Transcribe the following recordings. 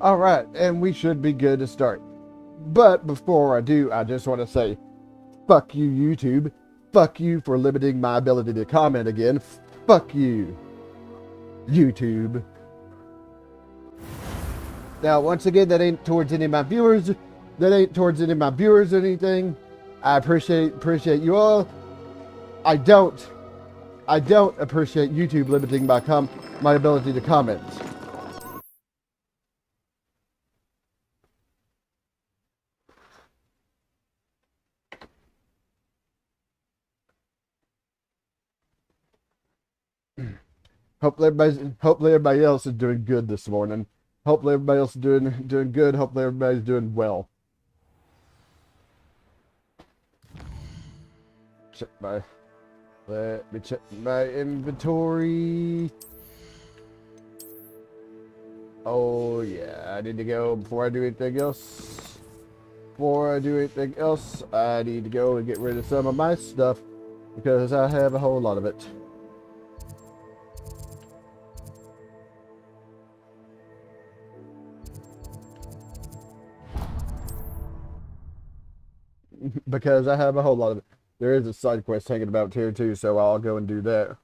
Alright, and we should be good to start. But before I do, I just want to say, fuck you, YouTube. Fuck you for limiting my ability to comment again. Fuck you, YouTube. Now, once again, that ain't towards any of my viewers. That ain't towards any of my viewers or anything. I appreciate you all. I don't appreciate YouTube limiting my ability to comment. Hopefully everybody else is doing good this morning. Hopefully everybody else is doing good. Hopefully everybody's doing well. Let me check my inventory. Oh yeah, I need to go before I do anything else. I need to go and get rid of some of my stuff because I have a whole lot of it. Because I have a whole lot of it. There is a side quest hanging about here too, so I'll go and do that.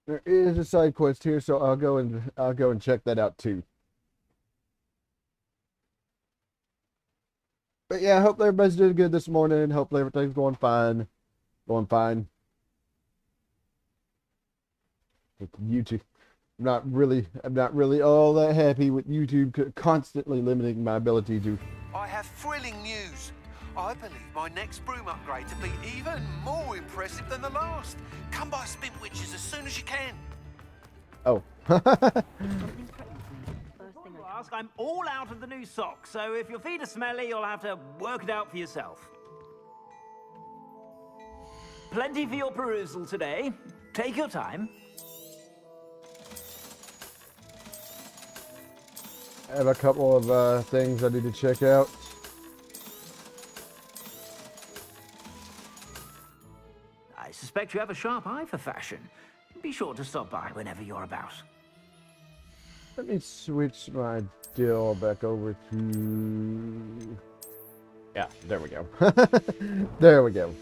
There is a side quest here, so I'll go and check that out too. But yeah, I hope everybody's doing good this morning. Hopefully everything's going fine. With YouTube. I'm not really all that happy with YouTube constantly limiting my ability to. I have thrilling news. I believe my next broom upgrade to be even more impressive than the last. Come by Spin Witches as soon as you can. Oh. I'm all out of the new socks, so if your feet are smelly, you'll have to work it out for yourself. Plenty for your perusal today. Take your time. I have a couple of things I need to check out. I suspect you have a sharp eye for fashion. Be sure to stop by whenever you're about. Let me switch my deal back over to... Yeah, there we go. There we go.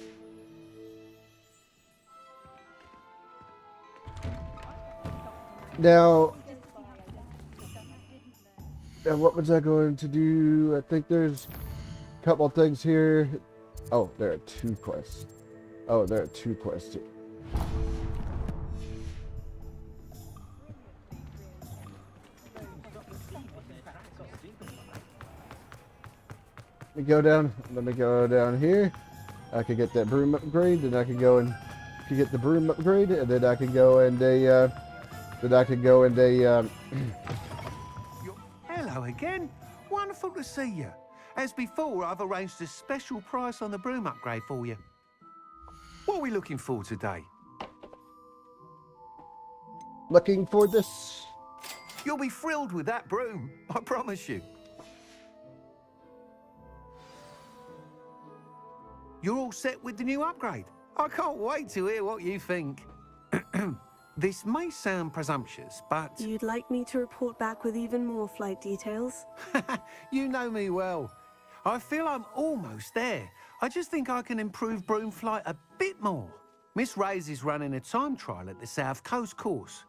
Now, what was I going to do? I think there's a couple of things here. Oh, there are two quests. Oh, there are two quests here. Let me go down here. I can get that broom upgrade, then I can go and get the broom upgrade, and then I can go and Hello again. Wonderful to see you. As before, I've arranged a special price on the broom upgrade for you. What are we looking for today? Looking for this. You'll be thrilled with that broom, I promise you. You're all set with the new upgrade. I can't wait to hear what you think. This may sound presumptuous, but... You'd like me to report back with even more flight details? You know me well. I feel I'm almost there. I just think I can improve broom flight a bit more. Miss Ray's is running a time trial at the South Coast course.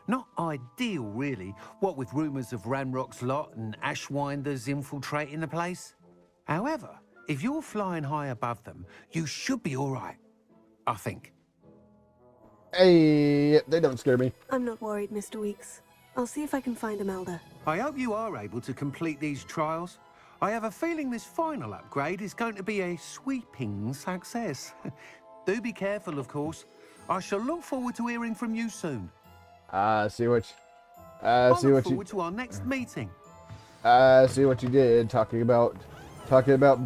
Not ideal, really, what with rumours of Ranrock's lot and Ashwinders infiltrating the place. However, if you're flying high above them, you should be all right, I think. Hey, they don't scare me. I'm not worried, Mr. Weeks. I'll see if I can find Imelda. I hope you are able to complete these trials. I have a feeling this final upgrade is going to be a sweeping success. Do be careful, of course. I shall look forward to hearing from you soon. I look forward to our next meeting. I see what you did, talking about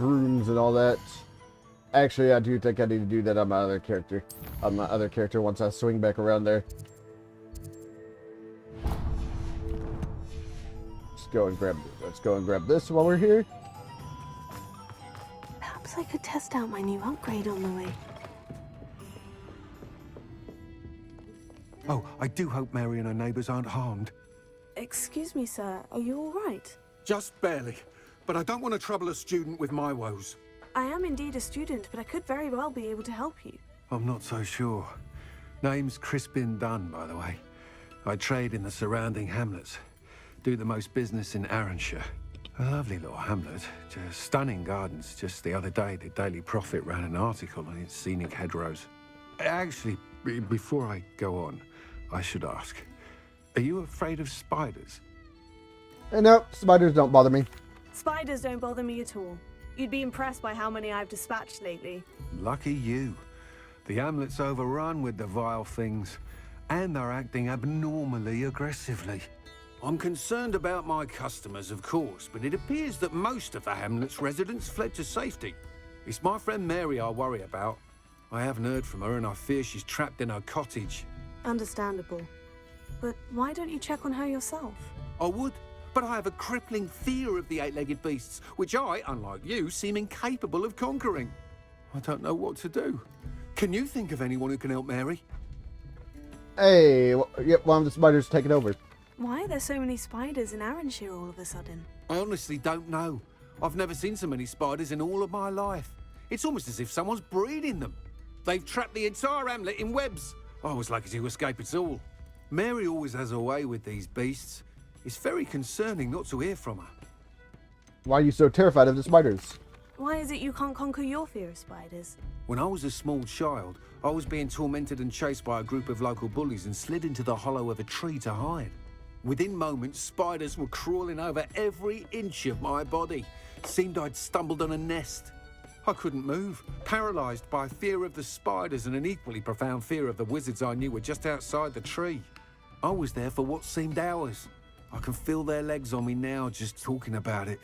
brooms and all that. Actually, I do think I need to do that on my other character. Once I swing back around there. Let's go and grab this while we're here. Perhaps I could test out my new upgrade on the way. Oh, I do hope Mary and her neighbours aren't harmed. Excuse me, sir. Are you all right? Just barely. But I don't want to trouble a student with my woes. I am indeed a student, but I could very well be able to help you. I'm not so sure. Name's Crispin Dunn, by the way. I trade in the surrounding hamlets. Do the most business in Arranshire. A lovely little hamlet. Just stunning gardens. Just the other day, the Daily Prophet ran an article on its scenic hedgerows. Actually, before I go on, I should ask. Are you afraid of spiders? No, spiders don't bother me. Spiders don't bother me at all. You'd be impressed by how many I've dispatched lately. Lucky you. The hamlet's overrun with the vile things, and they're acting abnormally aggressively. I'm concerned about my customers, of course, but it appears that most of the hamlet's residents fled to safety. It's my friend Mary I worry about. I haven't heard from her, and I fear she's trapped in her cottage. Understandable. But why don't you check on her yourself? I would, but I have a crippling fear of the eight-legged beasts, which I, unlike you, seem incapable of conquering. I don't know what to do. Can you think of anyone who can help Mary? Hey, yep, one of the spiders taking over. Why are there so many spiders in Arranshire all of a sudden? I honestly don't know. I've never seen so many spiders in all of my life. It's almost as if someone's breeding them. They've trapped the entire hamlet in webs. I was lucky to escape it all. Mary always has a way with these beasts. It's very concerning not to hear from her. Why are you so terrified of the spiders? Why is it you can't conquer your fear of spiders? When I was a small child, I was being tormented and chased by a group of local bullies and slid into the hollow of a tree to hide. Within moments, spiders were crawling over every inch of my body. Seemed I'd stumbled on a nest. I couldn't move, paralysed by fear of the spiders and an equally profound fear of the wizards I knew were just outside the tree. I was there for what seemed hours. I can feel their legs on me now just talking about it.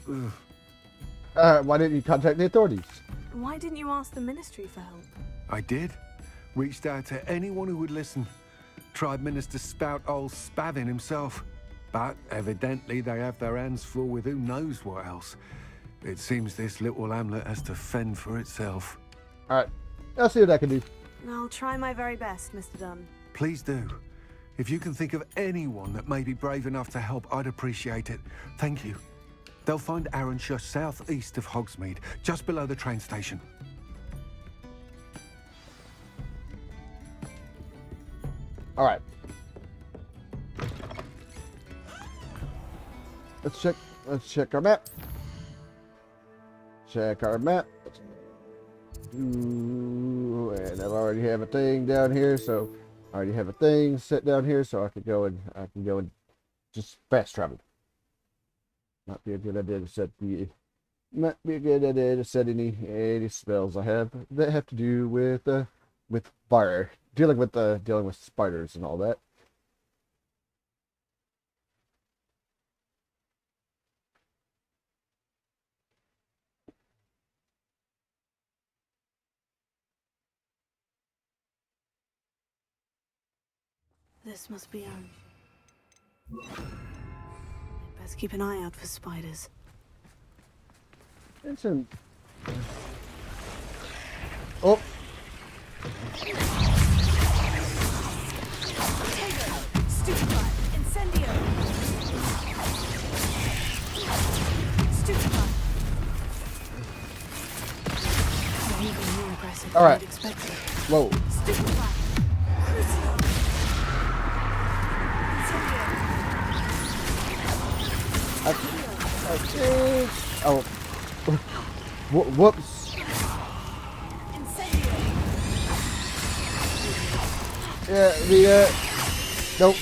Ugh. Why didn't you contact the authorities? Why didn't you ask the ministry for help? I did. Reached out to anyone who would listen. Tried Minister Spout old Spavin himself. But evidently they have their hands full with who knows what else. It seems this little hamlet has to fend for itself. Alright, I'll see what I can do. I'll try my very best, Mr. Dunn. Please do. If you can think of anyone that may be brave enough to help, I'd appreciate it. Thank you. They'll find Arranshire southeast of Hogsmeade, just below the train station. Alright. Let's check our map. Check our map. Ooh, and I already have a thing down here, so I already have a thing set down here, so I can go and just fast travel. Might be a good idea to set any spells I have that have to do with fire, dealing with spiders and all that. This must be best keep an eye out for spiders. It's an... Oh! Stupefy! Incendio! Stupefy! You're even more aggressive than I'd expected. Whoa! Stupefy! Crucio! I think... Oh. Whoops. Yeah, nope.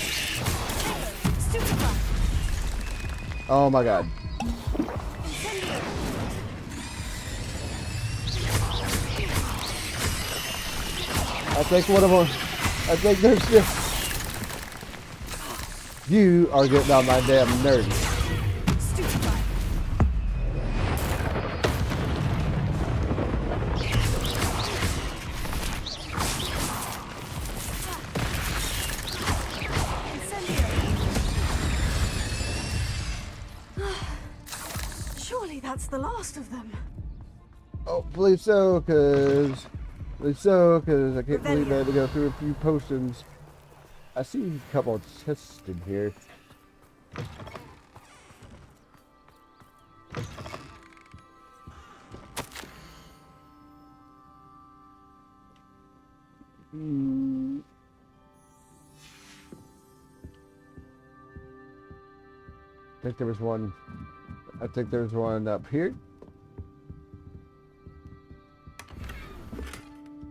Oh my god. I think one of them... I think there's just... You are getting on my damn nerves. Surely that's the last of them. Oh, believe so, cause I can't believe I had to go through a few potions. I see a couple of chests in here. I think there was one. I think there's one up here.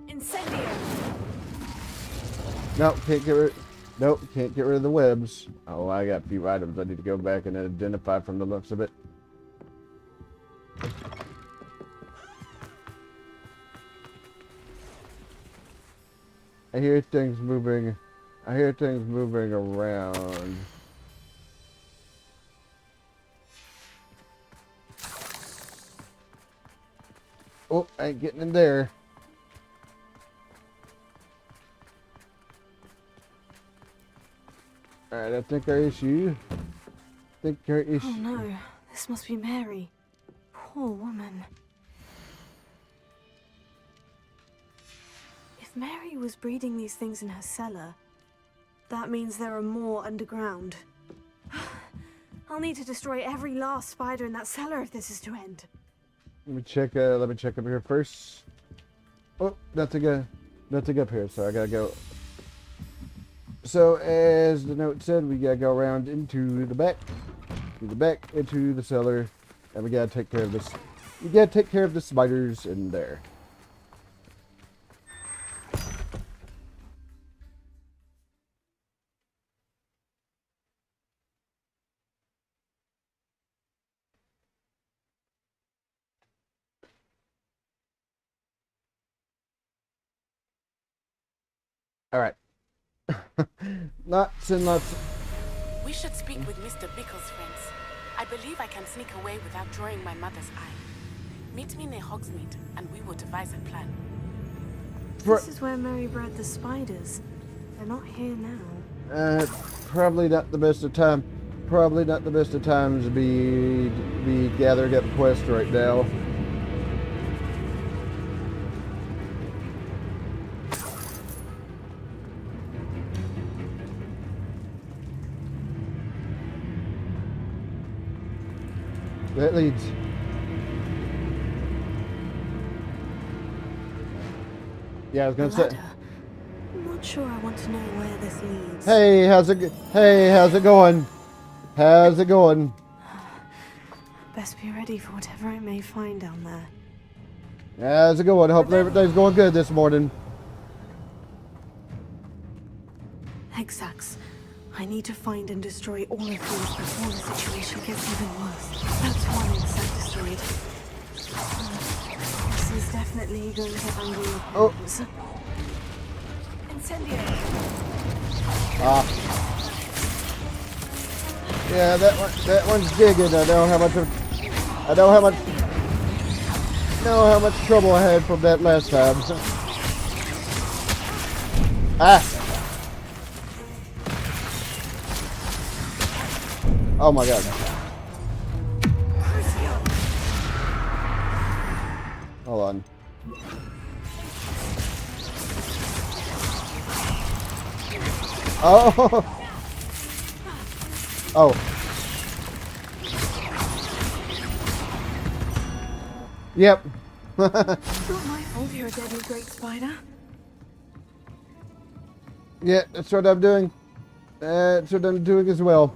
Incendio! Nope, can't get rid. Nope, can't get rid of the webs. Oh, I got a few items I need to go back and identify from the looks of it. I hear things moving. I hear things moving around. Oh, I ain't getting in there. Alright, I think our issue. Oh no, this must be Mary. Poor woman. If Mary was breeding these things in her cellar, that means there are more underground. I'll need to destroy every last spider in that cellar if this is to end. Let me check up here first. Oh, nothing up here, so I gotta go. So as the note said, we gotta go around into the back, into the cellar, and we gotta take care of this. We gotta take care of the spiders in there. All right. Lots and lots. We should speak with Mr. Bickle's friends. I believe I can sneak away without drawing my mother's eye. Meet me near Hogsmeade, and we will devise a plan. This is where Mary bred the spiders. They're not here now. Probably not the best of time. Probably not the best of times to be gathering up quests right now. That leads. Yeah, I was gonna say. I'm not sure I want to know where this leads. Hey, how's it going? How's it going? Best be ready for whatever I may find down there. How's it going? Hopefully everything's going good this morning. Exacts. I need to find and destroy all of these before the situation gets even worse. That's one insect destroyed. This is definitely going to get angry with Oh. bombs. Incendio. Ah. Yeah, that one's digging. I know how much trouble I had from that last time. Ah. Oh my god. Hold on. Oh. Oh. Yep. Not my fault you're a deadly great spider. Yeah, that's what I'm doing. That's what I'm doing as well.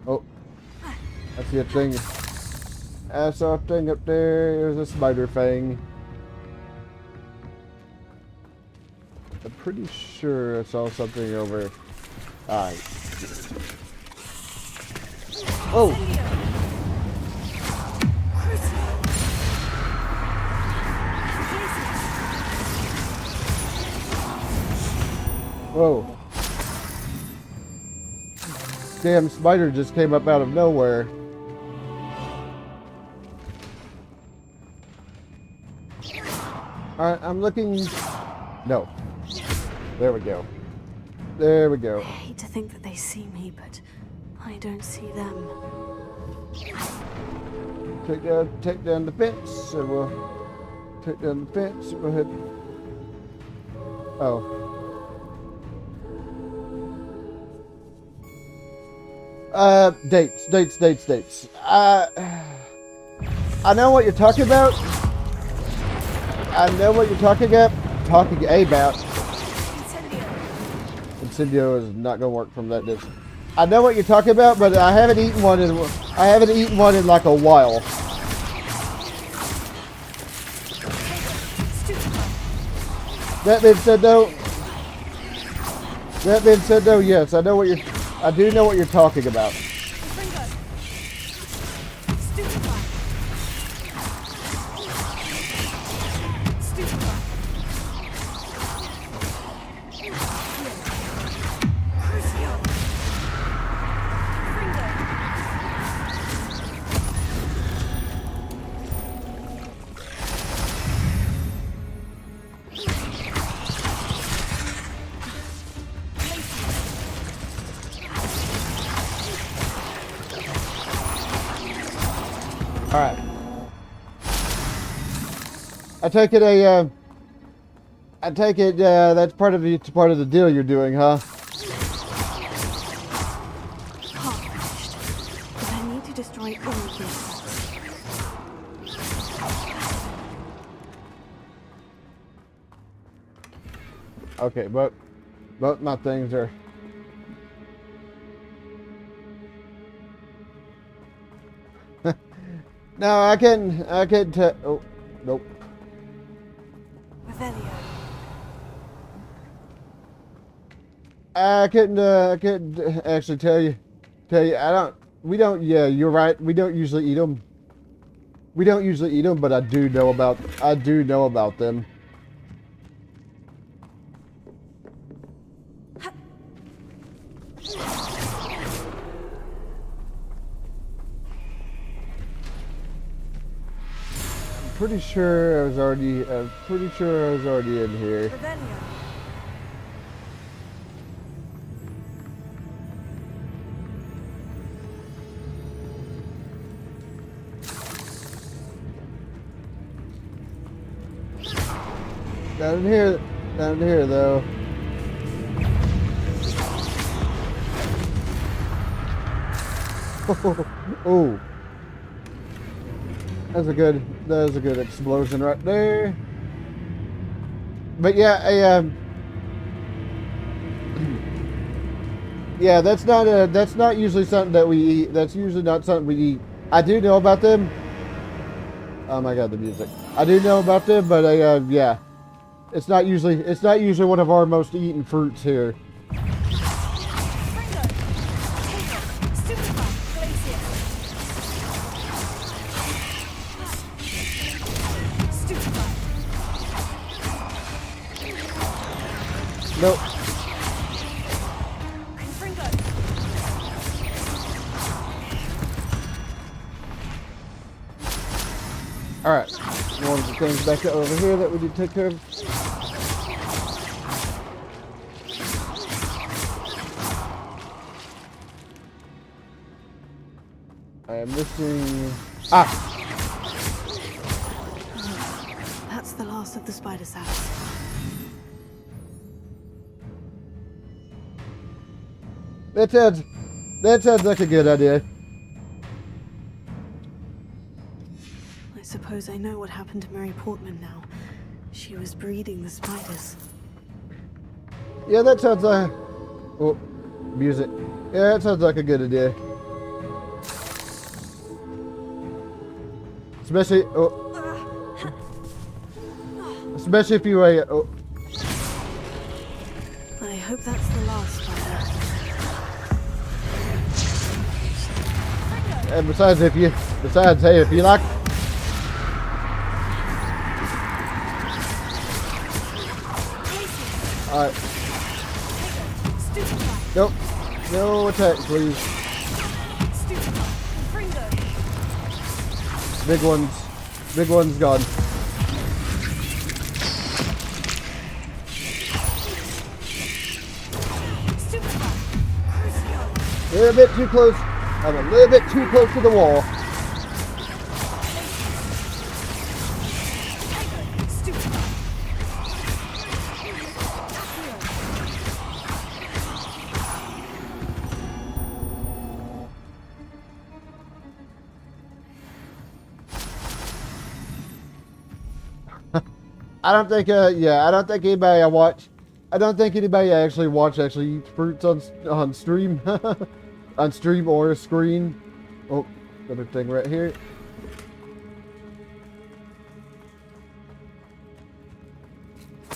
Oh, I see a thing. I saw a thing up there. There's a spider fang. I'm pretty sure I saw something over. Alright. Oh! Whoa. Damn spider just came up out of nowhere. Alright, I'm looking. No. There we go. There we go. I hate to think that they see me, but I don't see them. Take down the fence, and we'll take down the fence, and we'll head. Oh. Dates. I know what you're talking about. Incendio is not gonna work from that distance. I know what you're talking about, but I haven't eaten one in like a while. That being said, though, yes, I do know what you're talking about. All right. I take it that's part of the deal you're doing, huh? Accomplished. But I need to destroy all of this. Okay, but both my things are. No, I can't tell. Oh, nope. Revelio. I couldn't actually tell you. We don't. Yeah, you're right. We don't usually eat them. But I do know about them. Pretty sure I was already in here. Revelio. Down here though. Oh. That was a good explosion right there. But yeah, yeah, that's not usually something that we eat. That's usually not something we eat. I do know about them. Oh my god, the music. I do know about them, but yeah. It's not usually one of our most eaten fruits here. Nope. Alright. One of the things back over here that we need to take care of. I am missing... That's the last of the spider cells. That sounds like a good idea. I suppose I know what happened to Mary Portman now. She was breeding the spiders. Yeah, that sounds like... Oh, music. Yeah, that sounds like a good idea. Especially... Oh. Especially if you... Oh. I hope that's the last spider. And besides, hey, if you like... Alright. Nope. No attack, please. Big one's gone. A little bit too close. I'm a little bit too close to the wall. I don't think, yeah, I don't think anybody I watch, I don't think anybody I actually watch actually eats fruits on stream. On stream or screen. Oh, another thing right here.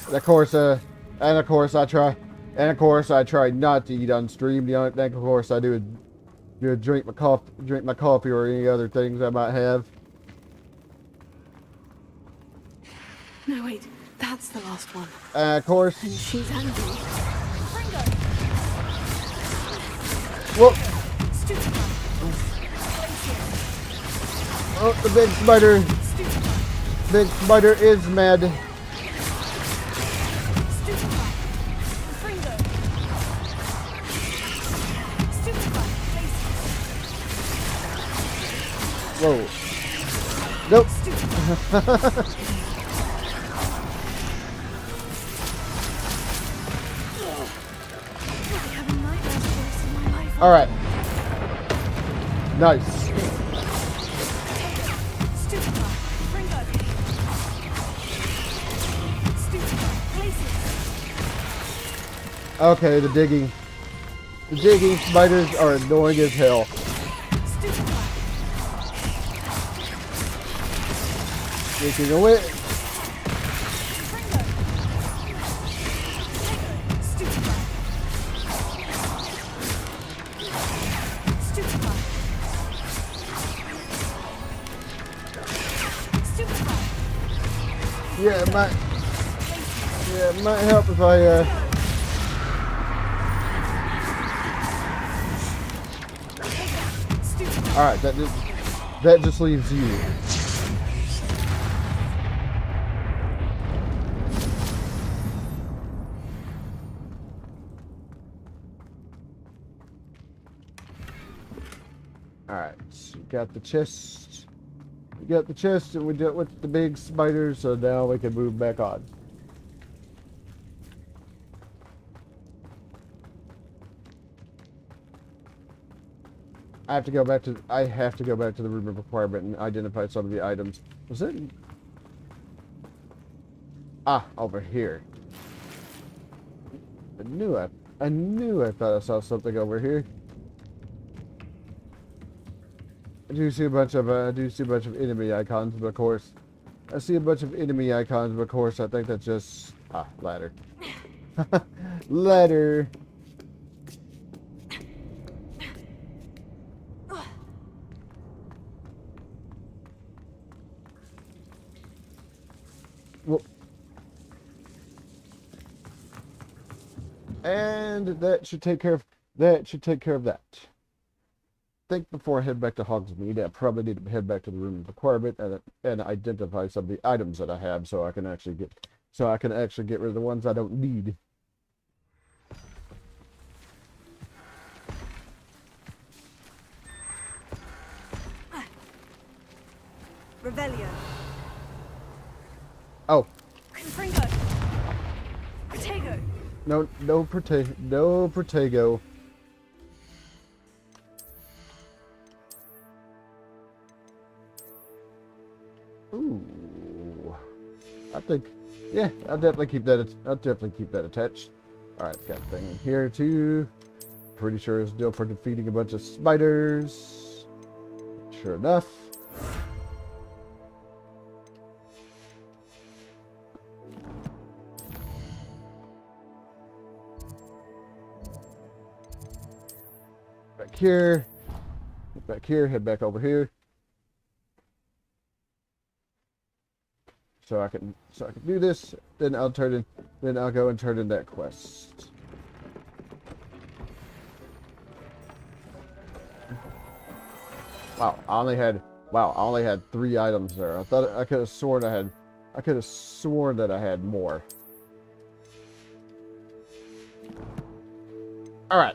And of course, I try not to eat on stream. The only thing, of course, I do is drink my coffee or any other things I might have. No, wait. That's the last one. Of course. And she's angry. Whoop. Oh, the big spider. Big spider is mad. Whoa. Nope. All right. Nice. Okay, the digging spiders are annoying as hell. Taking away. Yeah, it might help if I Alright, that just leaves you. Alright, so we got the chest. We got the chest and we dealt with the big spiders, so now we can move back on. I have to go back to the room of requirement and identify some of the items. Was it? Ah, over here. I knew I thought I saw something over here. I do see a bunch of enemy icons, but of course I think that's just ladder. Ladder. Well, and that should take care of that. I think before I head back to Hogsmeade, I probably need to head back to the room of requirement and identify some of the items that I have, so I can actually get rid of the ones I don't need. Revelio. Oh. Confringo. Protego. No Protego. Ooh. I think, yeah, I'll definitely keep that attached. Alright, got a thing in here too. Pretty sure it's still for defeating a bunch of spiders. Sure enough. Back here, head back over here. So I can do this, then I'll go and turn in that quest. Wow, I only had 3 items there. I could have sworn that I had more. All right.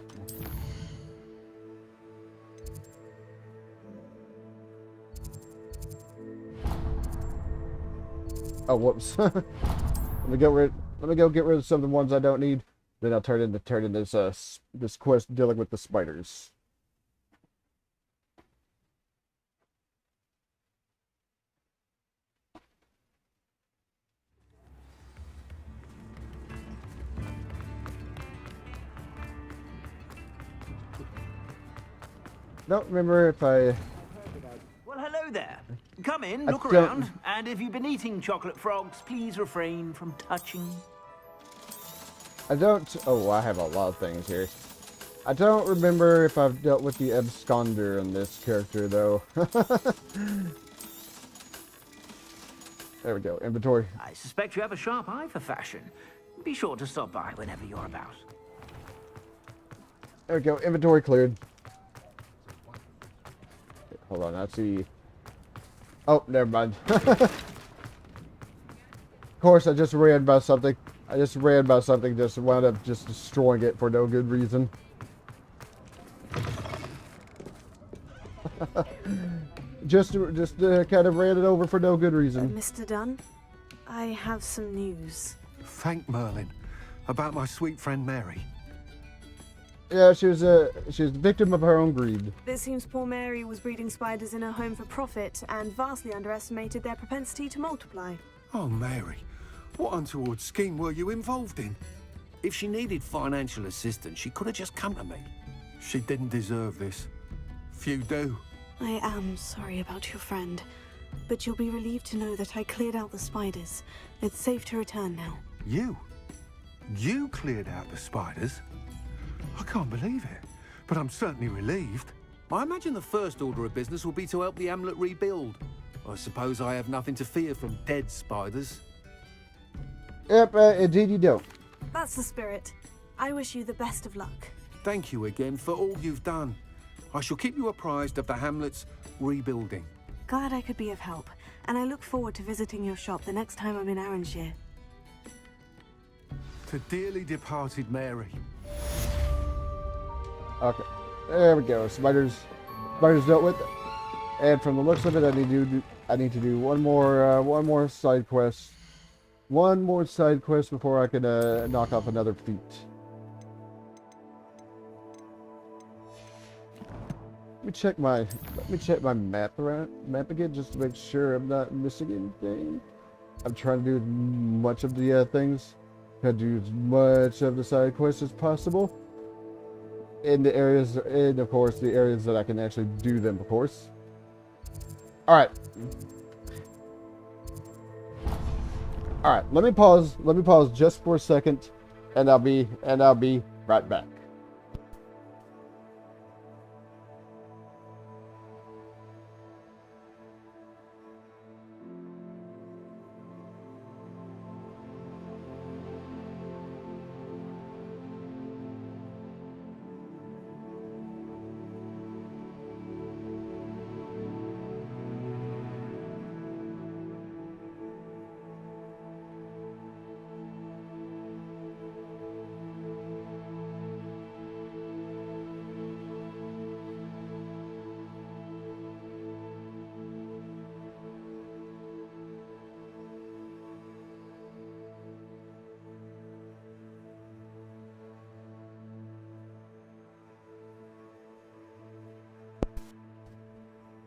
Oh, whoops. Let me go get rid of some of the ones I don't need. Then I'll turn in this quest dealing with the spiders. don't remember if I... Well, hello there. Come in, I look don't- around, and if you've been eating chocolate frogs, please refrain from touching. I don't... Oh, I have a lot of things here. I don't remember if I've dealt with the absconder in this character, though. There we go. Inventory. I suspect you have a sharp eye for fashion. Be sure to stop by whenever you're about. There we go. Inventory cleared. Hold on. I see... Oh, never mind. Of course, I just ran by something. Just wound up just destroying it for no good reason. just kind of ran it over for no good reason. Mr. Dunn, I have some news. Thank Merlin. About my sweet friend Mary. Yeah, she was the victim of her own greed. It seems poor Mary was breeding spiders in her home for profit and vastly underestimated their propensity to multiply. Oh, Mary. What untoward scheme were you involved in? If she needed financial assistance, she could have just come to me. She didn't deserve this. Few do. I am sorry about your friend, but you'll be relieved to know that I cleared out the spiders. It's safe to return now. You? You cleared out the spiders? I can't believe it, but I'm certainly relieved. I imagine the first order of business will be to help the amulet rebuild. I suppose I have nothing to fear from dead spiders. Yep, indeed you don't. That's the spirit. I wish you the best of luck. Thank you again for all you've done. I shall keep you apprised of the hamlet's rebuilding. Glad I could be of help, and I look forward to visiting your shop the next time I'm in Arranshire. To dearly departed Mary. Okay, there we go. Spiders dealt with. And from the looks of it, I need to do one more side quest. One more side quest before I can knock off another feat. Let me check my map again just to make sure I'm not missing anything. I'm trying to do as much of the things. Try to do as much of the side quests as possible. In the areas, and of course the areas that I can actually do them, of course. Alright. Alright, let me pause just for a second, and I'll be right back.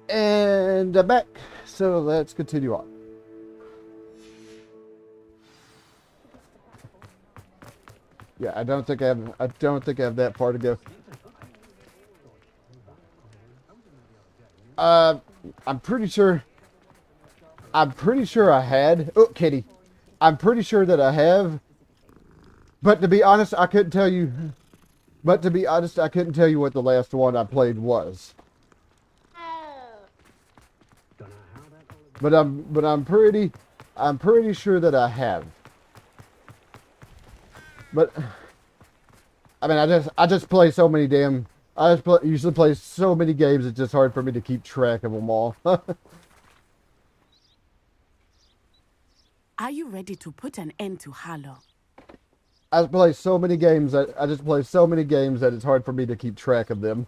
And I'm back. So let's continue on. Yeah, I don't think I have that far to go. I'm pretty sure I had. Oh, kitty. I'm pretty sure that I have. But to be honest, I couldn't tell you. But to be honest, I couldn't tell you what the last one I played was. But I'm pretty sure that I have. But I mean, I just play so many damn. Usually play so many games. It's just hard for me to keep track of them all. Are you ready to put an end to Harlow? I play so many games that it's hard for me to keep track of them.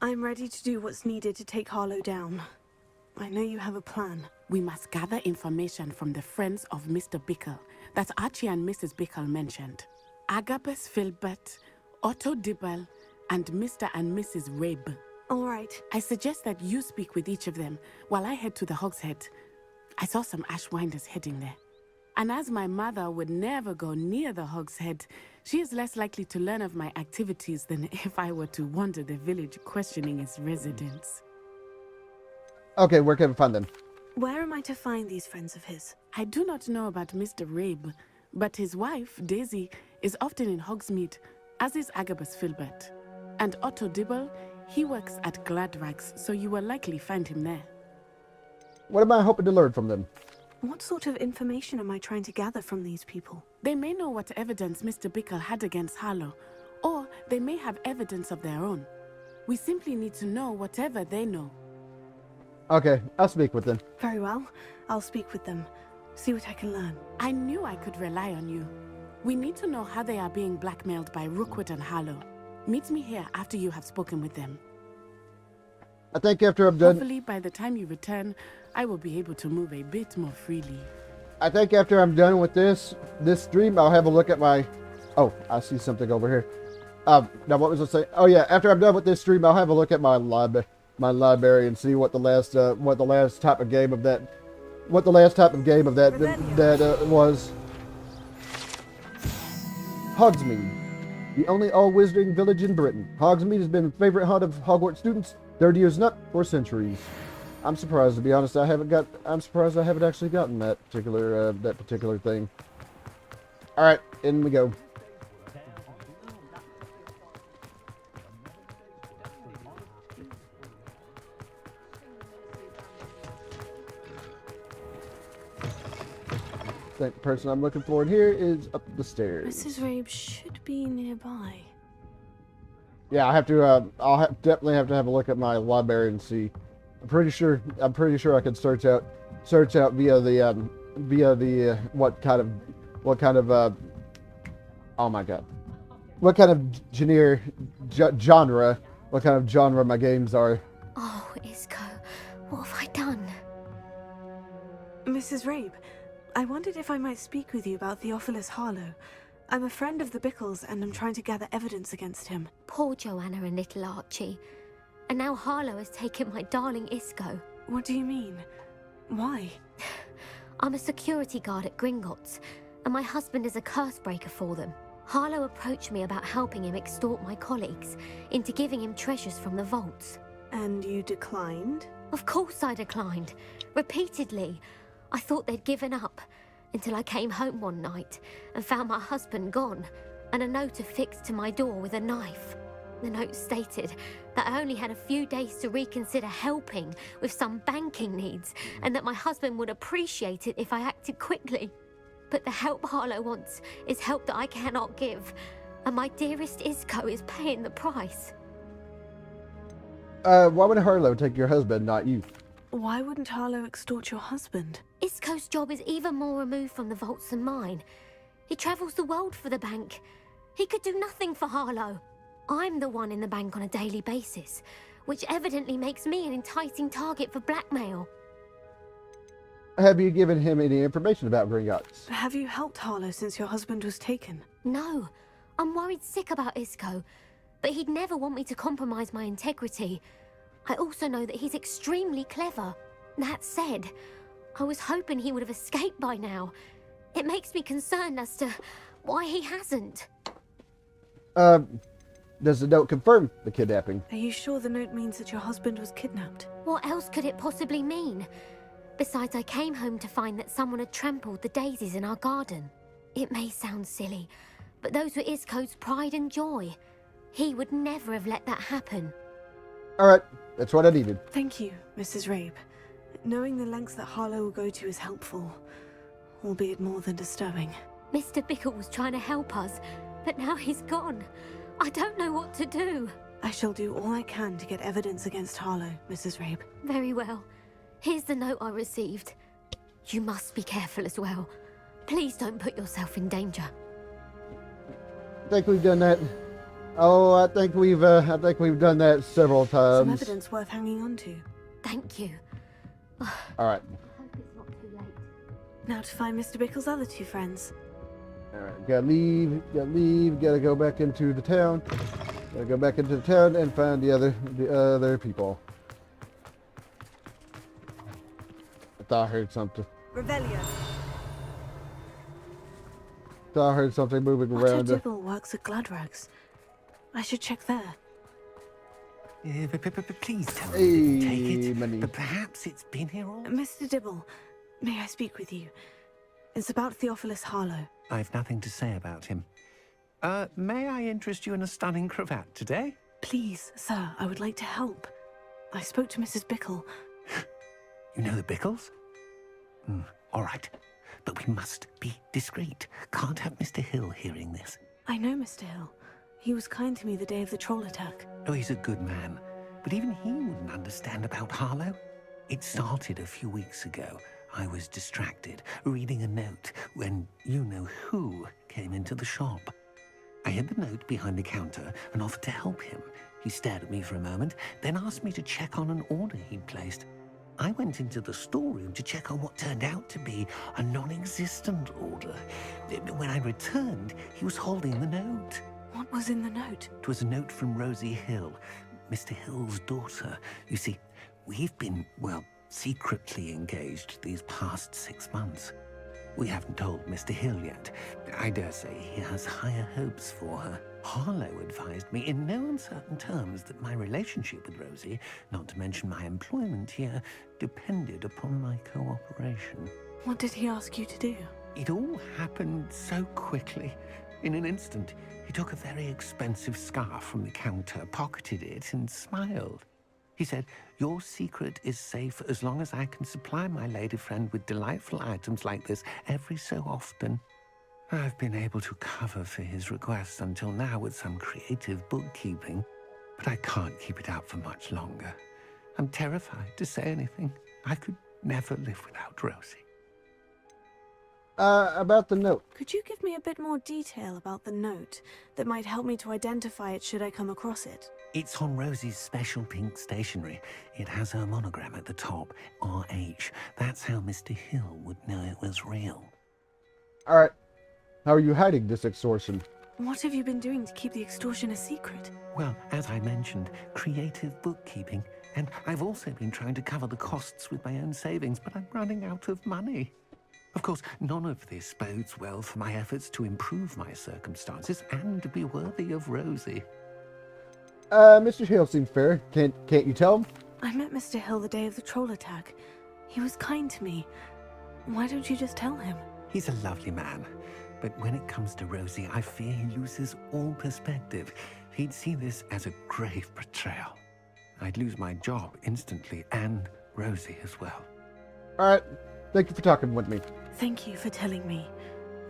I'm ready to do what's needed to take Harlow down. I know you have a plan. We must gather information from the friends of Mr. Bickle that Archie and Mrs. Bickle mentioned. Agabus Filbert, Otto Dibble, and Mr. and Mrs. Rabe. All right. I suggest that you speak with each of them while I head to the Hogshead. I saw some Ashwinders heading there. And as my mother would never go near the Hogshead, She is less likely to learn of my activities than if I were to wander the village questioning its residents. Okay, where can we find them? Where am I to find these friends of his? I do not know about Mr. Rabe, but his wife, Daisy, is often in Hogsmeade, as is Agabus Filbert. And Otto Dibble, he works at Gladrags, so you will likely find him there. What am I hoping to learn from them? What sort of information am I trying to gather from these people? They may know what evidence Mr. Bickle had against Harlow, or they may have evidence of their own. We simply need to know whatever they know. Okay, I'll speak with them. Very well. I'll speak with them. See what I can learn. I knew I could rely on you. We need to know how they are being blackmailed by Rookwood and Harlow. Meet me here after you have spoken with them. I think after I'm done... Hopefully, by the time you return, I will be able to move a bit more freely. I think after I'm done with this stream, I'll have a look at my... Oh, I see something over here. Now what was I saying? Oh yeah, after I'm done with this stream, I'll have a look at my library and see what the last type of game of that was. Hogsmeade, the only all-wizarding village in Britain. Hogsmeade has been a favorite haunt of Hogwarts students, 30 years and up, for centuries. I'm surprised, to be honest. I'm surprised I haven't actually gotten that particular thing. All right, in we go. I think the person I'm looking for here is up the stairs. Mrs. Rabe should be nearby. Yeah, I have to. Definitely have to have a look at my library and see. I'm pretty sure I can search out via the what kind of oh my god, what kind of genre my games are. Oh, Isco, what have I done? Mrs. Rabe, I wondered if I might speak with you about Theophilus Harlow. I'm a friend of the Bickles and I'm trying to gather evidence against him. Poor Joanna and little Archie. And now Harlow has taken my darling Isco. What do you mean? Why? I'm a security guard at Gringotts, and my husband is a curse breaker for them. Harlow approached me about helping him extort my colleagues into giving him treasures from the vaults. And you declined? Of course I declined. Repeatedly. I thought they'd given up, until I came home one night and found my husband gone, and a note affixed to my door with a knife. The note stated that I only had a few days to reconsider helping with some banking needs, and that my husband would appreciate it if I acted quickly. But the help Harlow wants is help that I cannot give, and my dearest Isco is paying the price. Why would Harlow take your husband, not you? Why wouldn't Harlow extort your husband? Isco's job is even more removed from the vaults than mine. He travels the world for the bank. He could do nothing for Harlow. I'm the one in the bank on a daily basis, which evidently makes me an enticing target for blackmail. Have you given him any information about Gringotts? Have you helped Harlow since your husband was taken? No, I'm worried sick about Isco, but he'd never want me to compromise my integrity. I also know that he's extremely clever. That said, I was hoping he would have escaped by now. It makes me concerned as to why he hasn't. Does the note confirm the kidnapping? Are you sure the note means that your husband was kidnapped? What else could it possibly mean? Besides, I came home to find that someone had trampled the daisies in our garden. It may sound silly, but those were Isco's pride and joy. He would never have let that happen. All right, that's what I needed. Thank you, Mrs. Rabe. Knowing the lengths that Harlow will go to is helpful, albeit more than disturbing. Mr. Bickle was trying to help us, but now he's gone. I don't know what to do. I shall do all I can to get evidence against Harlow, Mrs. Rabe. Very well. Here's the note I received. You must be careful as well. Please don't put yourself in danger. I think we've done that. Oh, I think we've done that several times. Some evidence worth hanging on to. Thank you. All right. I hope it's not too late. Now to find Mr. Bickle's other two friends. All right. Gotta leave. Gotta go back into the town. Gotta go back into the town and find the other people. I thought I heard something. Revelio. Thought I heard something moving Otto around. Dibble works at Gladrags. I should check there. Please tell me you didn't take Hey, it. money. But perhaps it's been here all... Mr. Dibble, may I speak with you? It's about Theophilus Harlow. I've nothing to say about him. May I interest you in a stunning cravat today? Please, sir, I would like to help. I spoke to Mrs. Bickle. You know the Bickles? All right. But we must be discreet. Can't have Mr. Hill hearing this. I know Mr. Hill. He was kind to me the day of the troll attack. Oh, he's a good man. But even he wouldn't understand about Harlow. It started a few weeks ago. I was distracted, reading a note, when you-know-who came into the shop. I hid the note behind the counter and offered to help him. He stared at me for a moment, then asked me to check on an order he'd placed. I went into the storeroom to check on what turned out to be a non-existent order. When I returned, he was holding the note. What was in the note? It was a note from Rosie Hill, Mr. Hill's daughter. You see, we've been, well, secretly engaged these past 6 months. We haven't told Mr. Hill yet. I dare say he has higher hopes for her. Harlow advised me in no uncertain terms that my relationship with Rosie, not to mention my employment here, depended upon my cooperation. What did he ask you to do? It all happened so quickly. In an instant, he took a very expensive scarf from the counter, pocketed it, and smiled. He said, "Your secret is safe as long as I can supply my lady friend with delightful items like this every so often." I've been able to cover for his requests until now with some creative bookkeeping, but I can't keep it out for much longer. I'm terrified to say anything. I could never live without Rosie. About the note. Could you give me a bit more detail about the note that might help me to identify it should I come across it? It's on Rosie's special pink stationery. It has her monogram at the top, RH. That's how Mr. Hill would know it was real. All right. How are you hiding this extortion? What have you been doing to keep the extortion a secret? Well, as I mentioned, creative bookkeeping. And I've also been trying to cover the costs with my own savings, but I'm running out of money. Of course, none of this bodes well for my efforts to improve my circumstances and to be worthy of Rosie. Mr. Hill seems fair. Can't you tell him? I met Mr. Hill the day of the troll attack. He was kind to me. Why don't you just tell him? He's a lovely man. But when it comes to Rosie, I fear he loses all perspective. He'd see this as a grave betrayal. I'd lose my job instantly, and Rosie as well. All right. Thank you for talking with me. Thank you for telling me.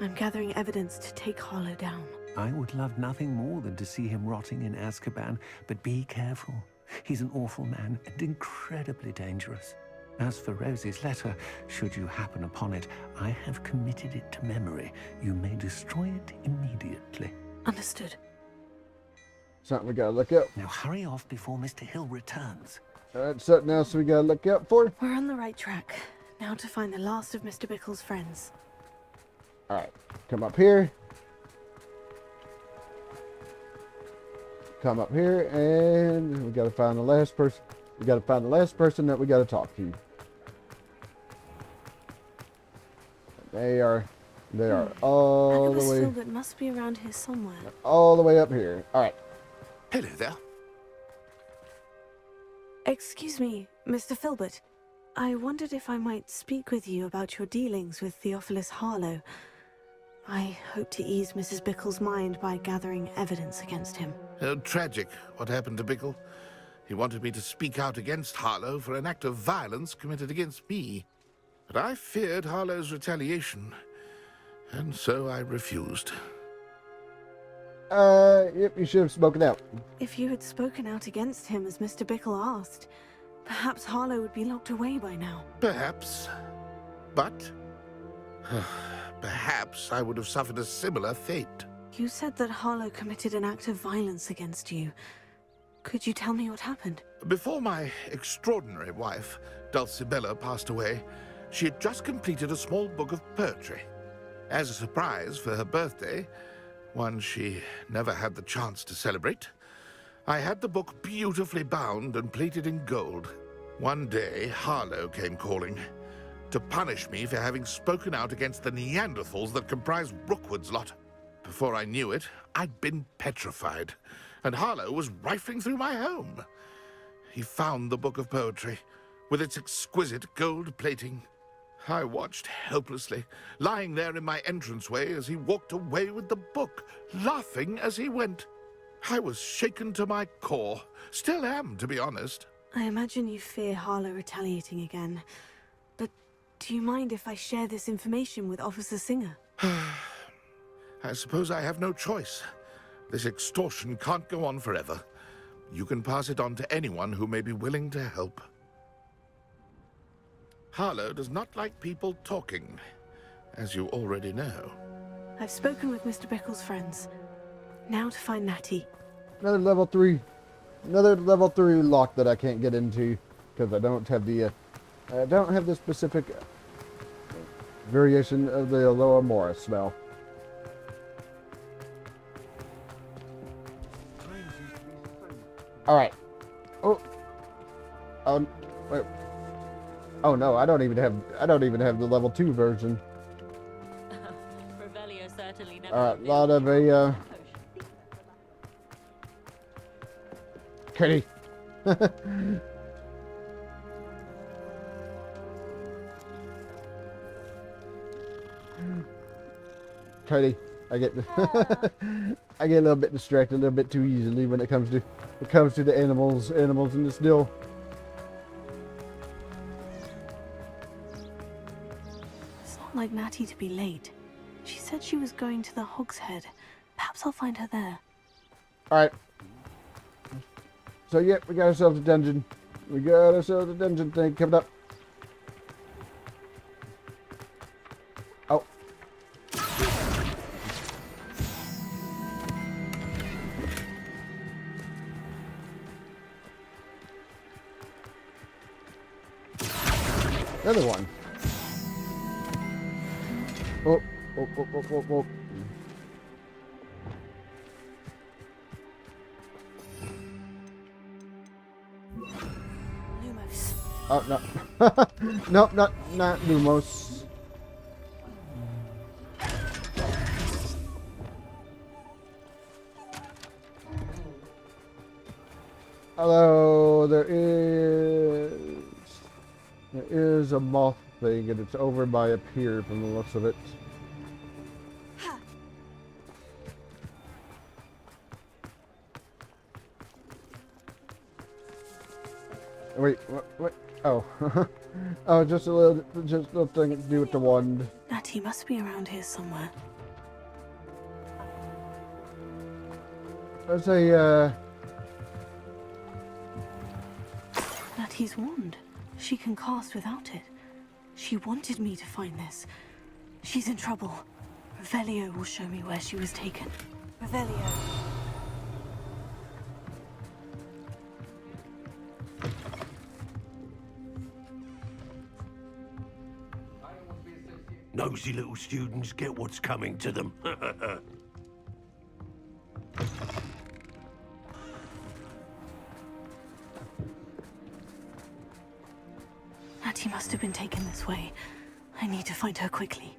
I'm gathering evidence to take Harlow down. I would love nothing more than to see him rotting in Azkaban, but be careful. He's an awful man and incredibly dangerous. As for Rosie's letter, should you happen upon it, I have committed it to memory. You may destroy it immediately. Understood. Something we gotta look up. Now hurry off before Mr. Hill returns. All right, something else we gotta look up for. We're on the right track. Now to find the last of Mr. Bickle's friends. All right, come up here. Come up here, and we gotta find the last person. We gotta find the last person that we gotta talk to. They are all the Agabus way, Filbert must be around here somewhere. all the way up here. All right. Hello there. Excuse me, Mr. Filbert. I wondered if I might speak with you about your dealings with Theophilus Harlow. I hope to ease Mrs. Bickle's mind by gathering evidence against him. Oh, tragic what happened to Bickle. He wanted me to speak out against Harlow for an act of violence committed against me. But I feared Harlow's retaliation, and so I refused. Yep, you should have spoken out. If you had spoken out against him as Mr. Bickle asked, perhaps Harlow would be locked away by now. Perhaps. But perhaps I would have suffered a similar fate. You said that Harlow committed an act of violence against you. Could you tell me what happened? Before my extraordinary wife, Dulcibella, passed away, she had just completed a small book of poetry. As a surprise for her birthday, one she never had the chance to celebrate, I had the book beautifully bound and plated in gold. One day, Harlow came calling. to punish me for having spoken out against the Neanderthals that comprise Rookwood's lot. Before I knew it, I'd been petrified, and Harlow was rifling through my home. He found the book of poetry, with its exquisite gold plating. I watched helplessly, lying there in my entranceway as he walked away with the book, laughing as he went. I was shaken to my core. Still am, to be honest. I imagine you fear Harlow retaliating again. But do you mind if I share this information with Officer Singer? I suppose I have no choice. This extortion can't go on forever. You can pass it on to anyone who may be willing to help. Harlow does not like people talking, as you already know. I've spoken with Mr. Bickle's friends. Now to find Natty. Another level 3 lock that I can't get into because I don't have the specific variation of the Aloha Mora smell. All right. Oh. Wait. Oh no, I don't even have the level 2 version. Revelio certainly never. All right, lot of a Kitty. Kitty, I get I get a little bit distracted a little bit too easily when it comes to the animals in this deal. It's not like Natty to be late. She said she was going to the Hog's Head. Perhaps I'll find her there. All right. So yeah, we got ourselves a dungeon. We got ourselves a dungeon thing coming up. Oh. Another one. Oh, oh, oh, oh, oh, oh. Oh, no. Nope, not Lumos. Although there is a moth thing, and it's over by up here from the looks of it. Wait, what? Oh. Oh, just a little thing to do with the wand. Natty must be around here somewhere. There's a, Natty's wand. She can cast without it. She wanted me to find this. She's in trouble. Revelio will show me where she was taken. Revelio. Nosy little students get what's coming to them. Natty must have been taken this way. I need to find her quickly.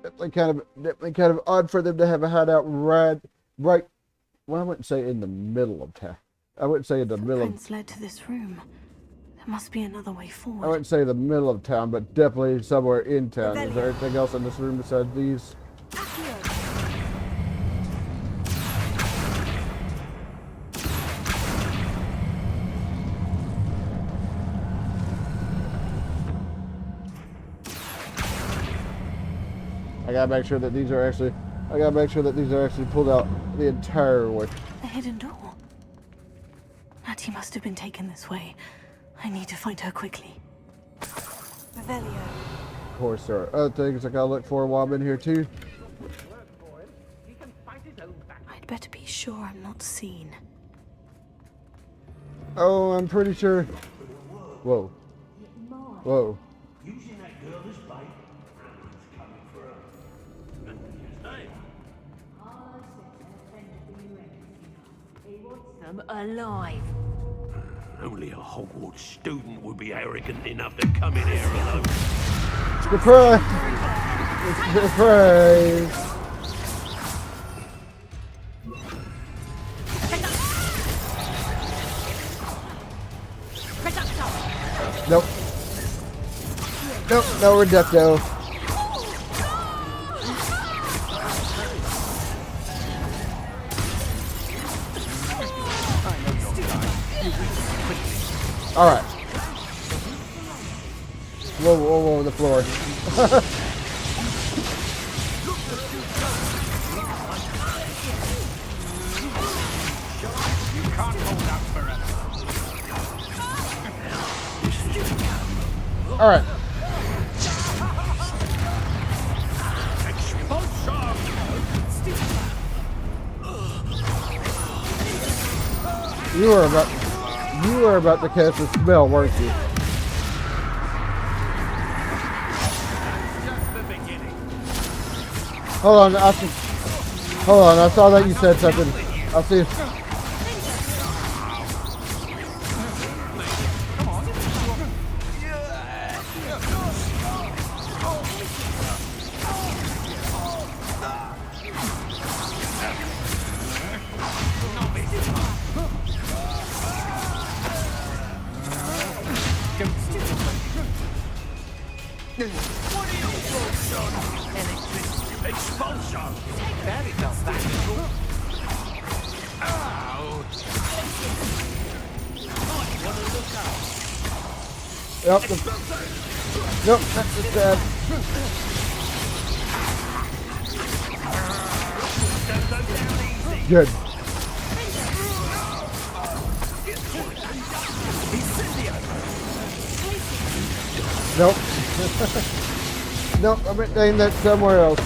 Definitely kind of odd for them to have a hideout right. Well, I wouldn't say in the middle of town. I wouldn't say in the middle of. Footprints led to this room. There must be another way forward. I wouldn't say the middle of town, but definitely somewhere in town. Is there anything else in this room besides these? I gotta make sure that these are actually. I gotta make sure that these are actually pulled out the entire way. A hidden door. Natty must have been taken this way. I need to find her quickly. Revelio. Of course, there are other things I gotta look for while I'm in here too. I'd better be sure I'm not seen. Oh, I'm pretty sure. Whoa. Whoa. Them alive. Only a Hogwarts student would be arrogant enough to come in here alone. Surprise! Surprise! Nope. Nope, no Reducto. Alright. Whoa, whoa, whoa, the floor. Alright. You were about to cast a spell, weren't you? Hold on, hold on, I saw that you said something. I'll see. Yep. Nope, that's just bad. Good. Nope. Nope, I'm aiming that somewhere else.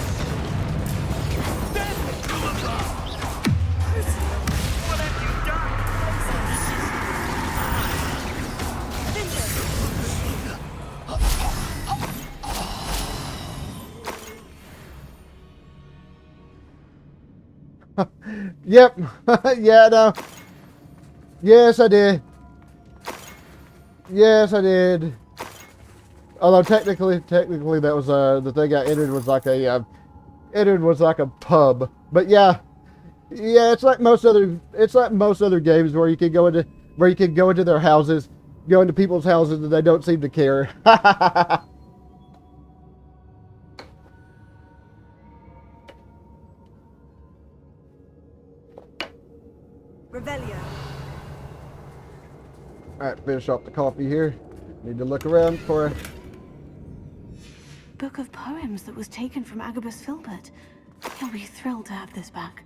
Yep. Yeah, no. Yes, I did. Yes, I did. Although technically that was the thing I entered was like a pub. But yeah, it's like most other games where you can go into their houses, go into people's houses, and they don't seem to care. Revelio. Alright, finish off the coffee here. Need to look around for a Book of poems that was taken from Agabus Filbert. He'll be thrilled to have this back.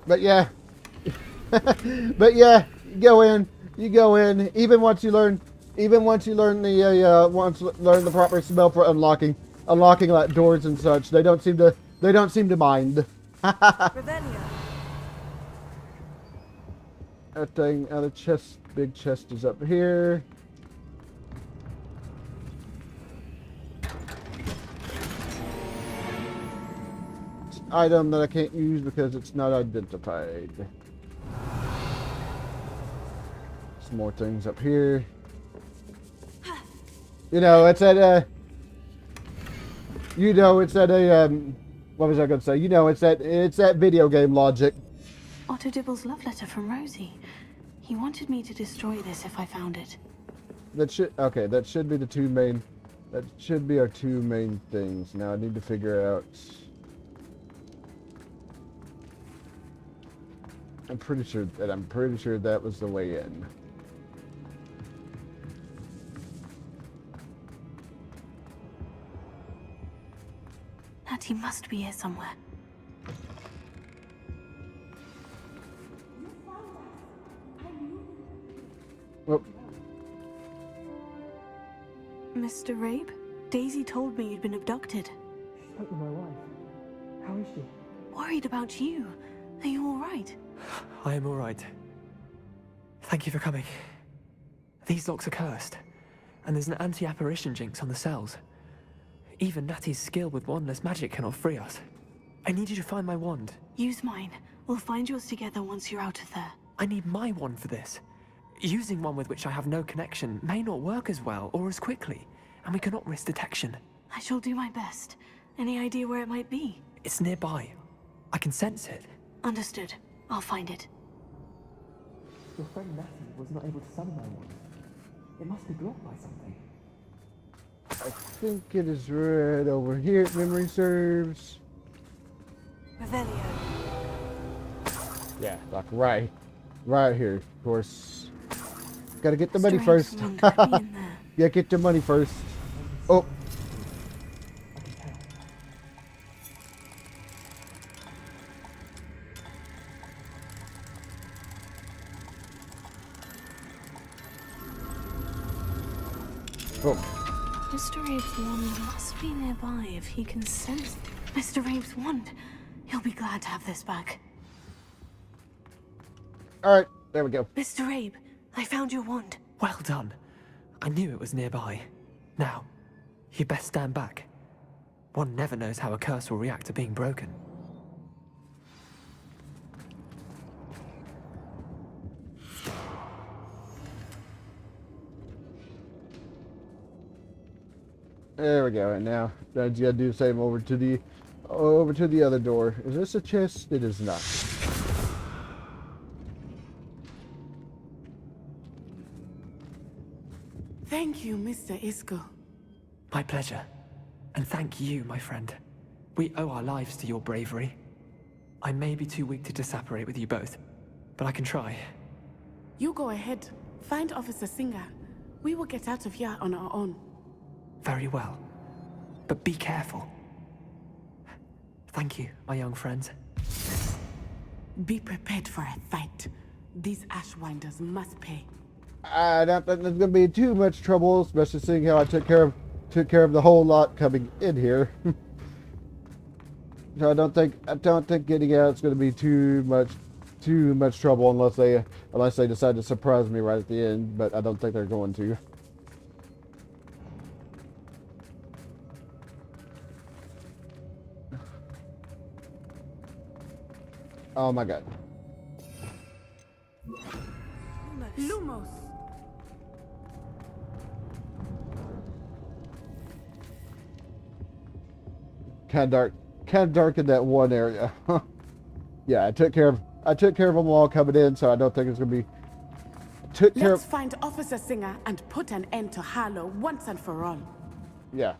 But yeah. But yeah, you go in. Even once you learn the proper spell for unlocking like doors and such, they don't seem to mind. Revelio. That thing, the chest, big chest is up here. It's an item that I can't use because it's not identified. Some more things up here. You know, it's at a... You know, it's at a... what was I going to say? You know, it's that video game logic. Otto Dibble's love letter from Rosie. He wanted me to destroy this if I found it. That should be the two main... That should be our two main things. Now I need to figure out... I'm pretty sure that was the way in. Natty must be here somewhere. Well, Mr. Rabe, Daisy told me you'd been abducted. She's not my wife. How is she? Worried about you. Are you all right? I am all right. Thank you for coming. These locks are cursed, and there's an anti-apparition jinx on the cells. Even Natty's skill with wandless magic cannot free us. I need you to find my wand. Use mine. We'll find yours together once you're out of there. I need my wand for this. Using one with which I have no connection may not work as well or as quickly, and we cannot risk detection. I shall do my best. Any idea where it might be? It's nearby. I can sense it. Understood. I'll find it. Your friend Natty was not able to summon my wand. It must be blocked by something. I think it is right over here, if memory serves. Revelio. Yeah, like right here, of course. Gotta get the money Strange first. one could be in there. Yeah, get the money first. Oh. Oh. Mr. Rabe's wand must be nearby if he can sense Mr. Rabe's wand. He'll be glad to have this back. Alright, there we go. Mr. Rabe, I found your wand. Well done. I knew it was nearby. Now, you best stand back. One never knows how a curse will react to being broken. There we go. And now you gotta do the same over to the other door. Is this a chest? It is not. Thank you, Mr. Isco. My pleasure. And thank you, my friend. We owe our lives to your bravery. I may be too weak to disapparate with you both, but I can try. You go ahead. Find Officer Singer. We will get out of here on our own. Very well. But be careful. Thank you, my young friends. Be prepared for a fight. These Ashwinders must pay. I don't think there's gonna be too much trouble, especially seeing how I took care of the whole lot coming in here. So I don't think getting out is gonna be too much trouble unless they decide to surprise me right at the end. But I don't think they're going to. Oh my god. Lumos. Kind of dark in that one area. Yeah, I took care of them all coming in, so I don't think it's gonna be. Let's find Officer Singer and put an end to Harlow once and for all. Yeah.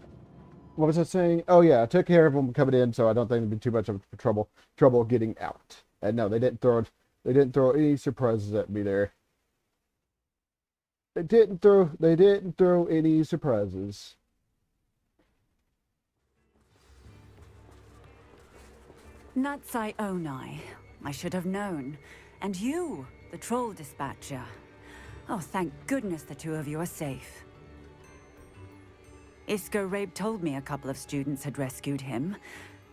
What was I saying? Oh yeah, I took care of them coming in, so I don't think it'd be too much of trouble getting out. And no, they didn't throw any surprises at me there. They didn't throw any surprises. Natsai Onai. I should have known. And you, the troll dispatcher. Oh, thank goodness the two of you are safe. Isco Rabe told me a couple of students had rescued him.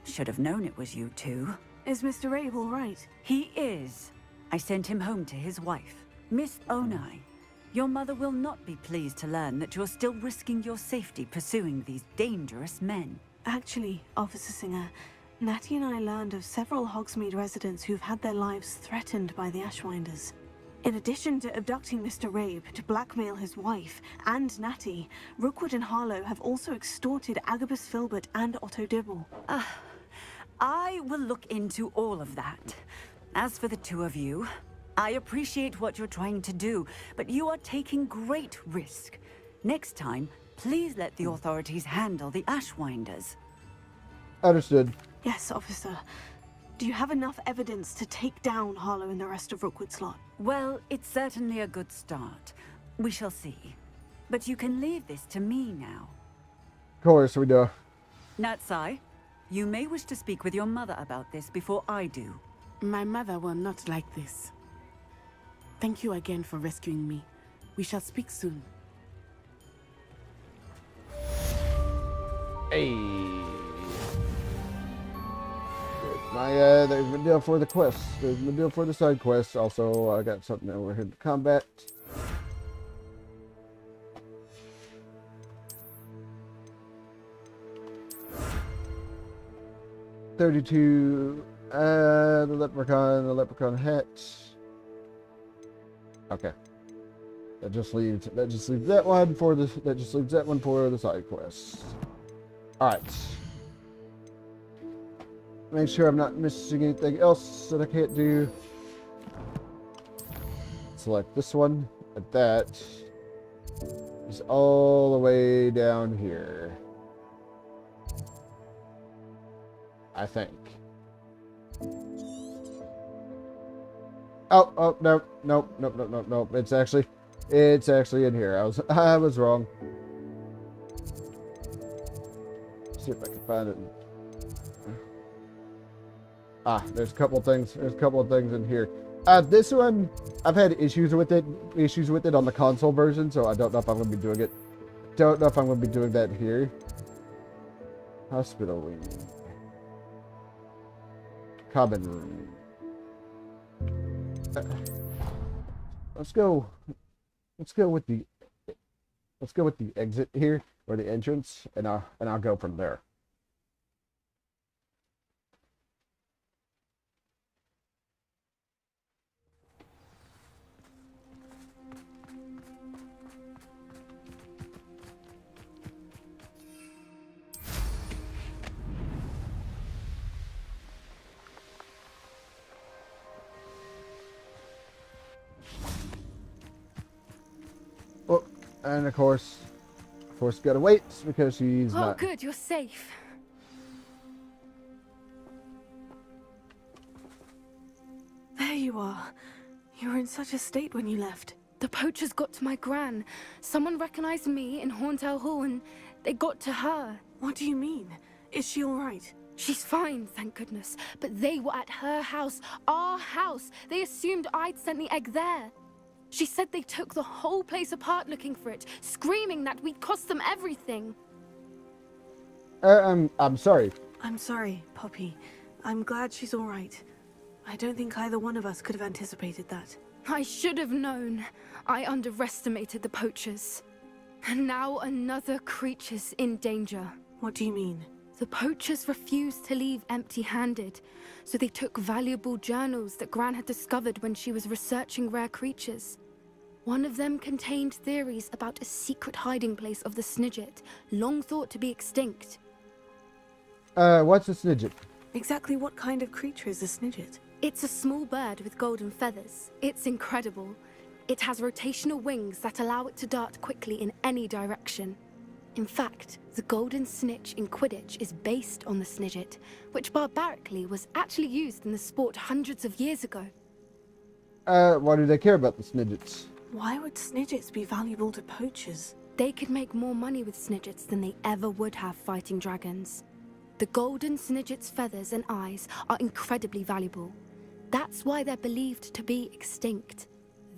Should have known it was you two. Is Mr. Rabe all right? He is. I sent him home to his wife. Miss Onai, your mother will not be pleased to learn that you're still risking your safety pursuing these dangerous men. Actually, Officer Singer, Natty and I learned of several Hogsmeade residents who've had their lives threatened by the Ashwinders. In addition to abducting Mr. Rabe to blackmail his wife and Natty, Rookwood and Harlow have also extorted Agabus Filbert and Otto Dibble. I will look into all of that. As for the two of you, I appreciate what you're trying to do, but you are taking great risk. Next time, please let the authorities handle the Ashwinders. Understood. Yes, officer. Do you have enough evidence to take down Harlow and the rest of Rookwood's lot? Well, it's certainly a good start. We shall see. But you can leave this to me now. Of course we do. Natsai, you may wish to speak with your mother about this before I do. My mother will not like this. Thank you again for rescuing me. We shall speak soon. Hey. There's my deal for the quest. There's my deal for the side quest. Also, I got something over here to combat. $32 The leprechaun hat. Okay. That just leaves that one for the side quest. Alright. Make sure I'm not missing anything else that I can't do. Select this one, and that is all the way down here. I think. Oh, no. It's actually in here. I was wrong. See if I can find it. There's a couple of things in here. This one, I've had issues with it on the console version, so I don't know if I'm going to be doing it. Don't know if I'm going to be doing that here. Hospital wing. Common room. Let's go with the exit here, or the entrance, and I'll go from there. Oh, and of course, gotta wait because she's not. Oh, good, you're safe. There you are. You were in such a state when you left. The poachers got to my gran. Someone recognized me in Horntail Hall and they got to her. What do you mean? Is she all right? She's fine, thank goodness. But they were at her house, our house. They assumed I'd sent the egg there. She said they took the whole place apart looking for it, screaming that we'd cost them everything. I'm sorry. I'm sorry, Poppy. I'm glad she's all right. I don't think either one of us could have anticipated that. I should have known. I underestimated the poachers. And now another creature's in danger. What do you mean? The poachers refused to leave empty-handed, so they took valuable journals that Gran had discovered when she was researching rare creatures. One of them contained theories about a secret hiding place of the Snidget, long thought to be extinct. What's a Snidget? Exactly what kind of creature is a Snidget? It's a small bird with golden feathers. It's incredible. It has rotational wings that allow it to dart quickly in any direction. In fact, the golden snitch in Quidditch is based on the Snidget, which barbarically was actually used in the sport hundreds of years ago. Why do they care about the Snidgets? Why would Snidgets be valuable to poachers? They could make more money with Snidgets than they ever would have fighting dragons. The golden Snidget's feathers and eyes are incredibly valuable. That's why they're believed to be extinct.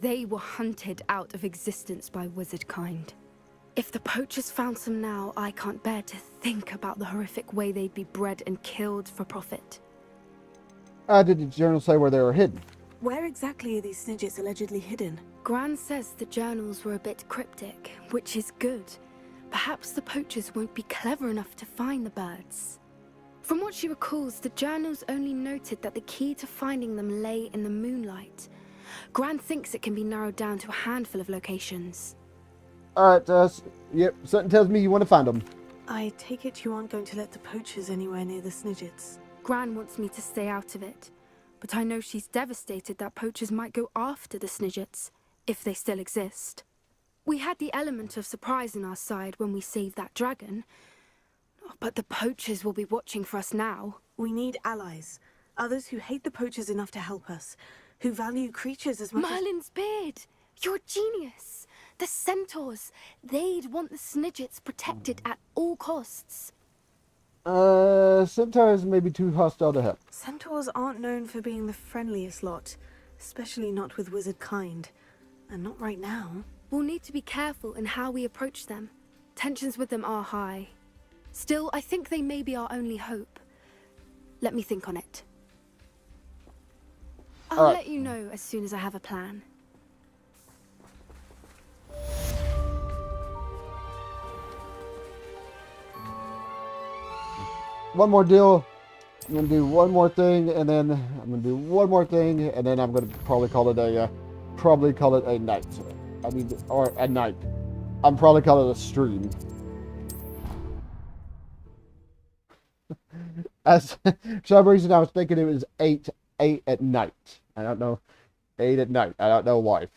They were hunted out of existence by wizard kind. If the poachers found some now, I can't bear to think about the horrific way they'd be bred and killed for profit. Did the journal say where they were hidden? Where exactly are these Snidgets allegedly hidden? Gran says the journals were a bit cryptic, which is good. Perhaps the poachers won't be clever enough to find the birds. From what she recalls, the journals only noted that the key to finding them lay in the moonlight. Gran thinks it can be narrowed down to a handful of locations. Alright, yep, something tells me you want to find them. I take it you aren't going to let the poachers anywhere near the Snidgets. Gran wants me to stay out of it, but I know she's devastated that poachers might go after the Snidgets, if they still exist. We had the element of surprise on our side when we saved that dragon, but the poachers will be watching for us now. We need allies, others who hate the poachers enough to help us, who value creatures as much Merlin's beard! You're a genius! The centaurs! They'd want the Snidgets protected at all costs. Centaurs may be too hostile to help. Centaurs aren't known for being the friendliest lot, especially not with wizard kind. And not right now. We'll need to be careful in how we approach them. Tensions with them are high. Still, I think they may be our only hope. Let me think on it. I'll let you know as soon as I have a plan. One more deal. I'm gonna do one more thing, and then I'm gonna do one more thing, and then I'm gonna probably call it a night. I mean, or a night. I'm probably call it a stream. As for some reason, I was thinking it was 8 at night. I don't know. 8 at night. I don't know why.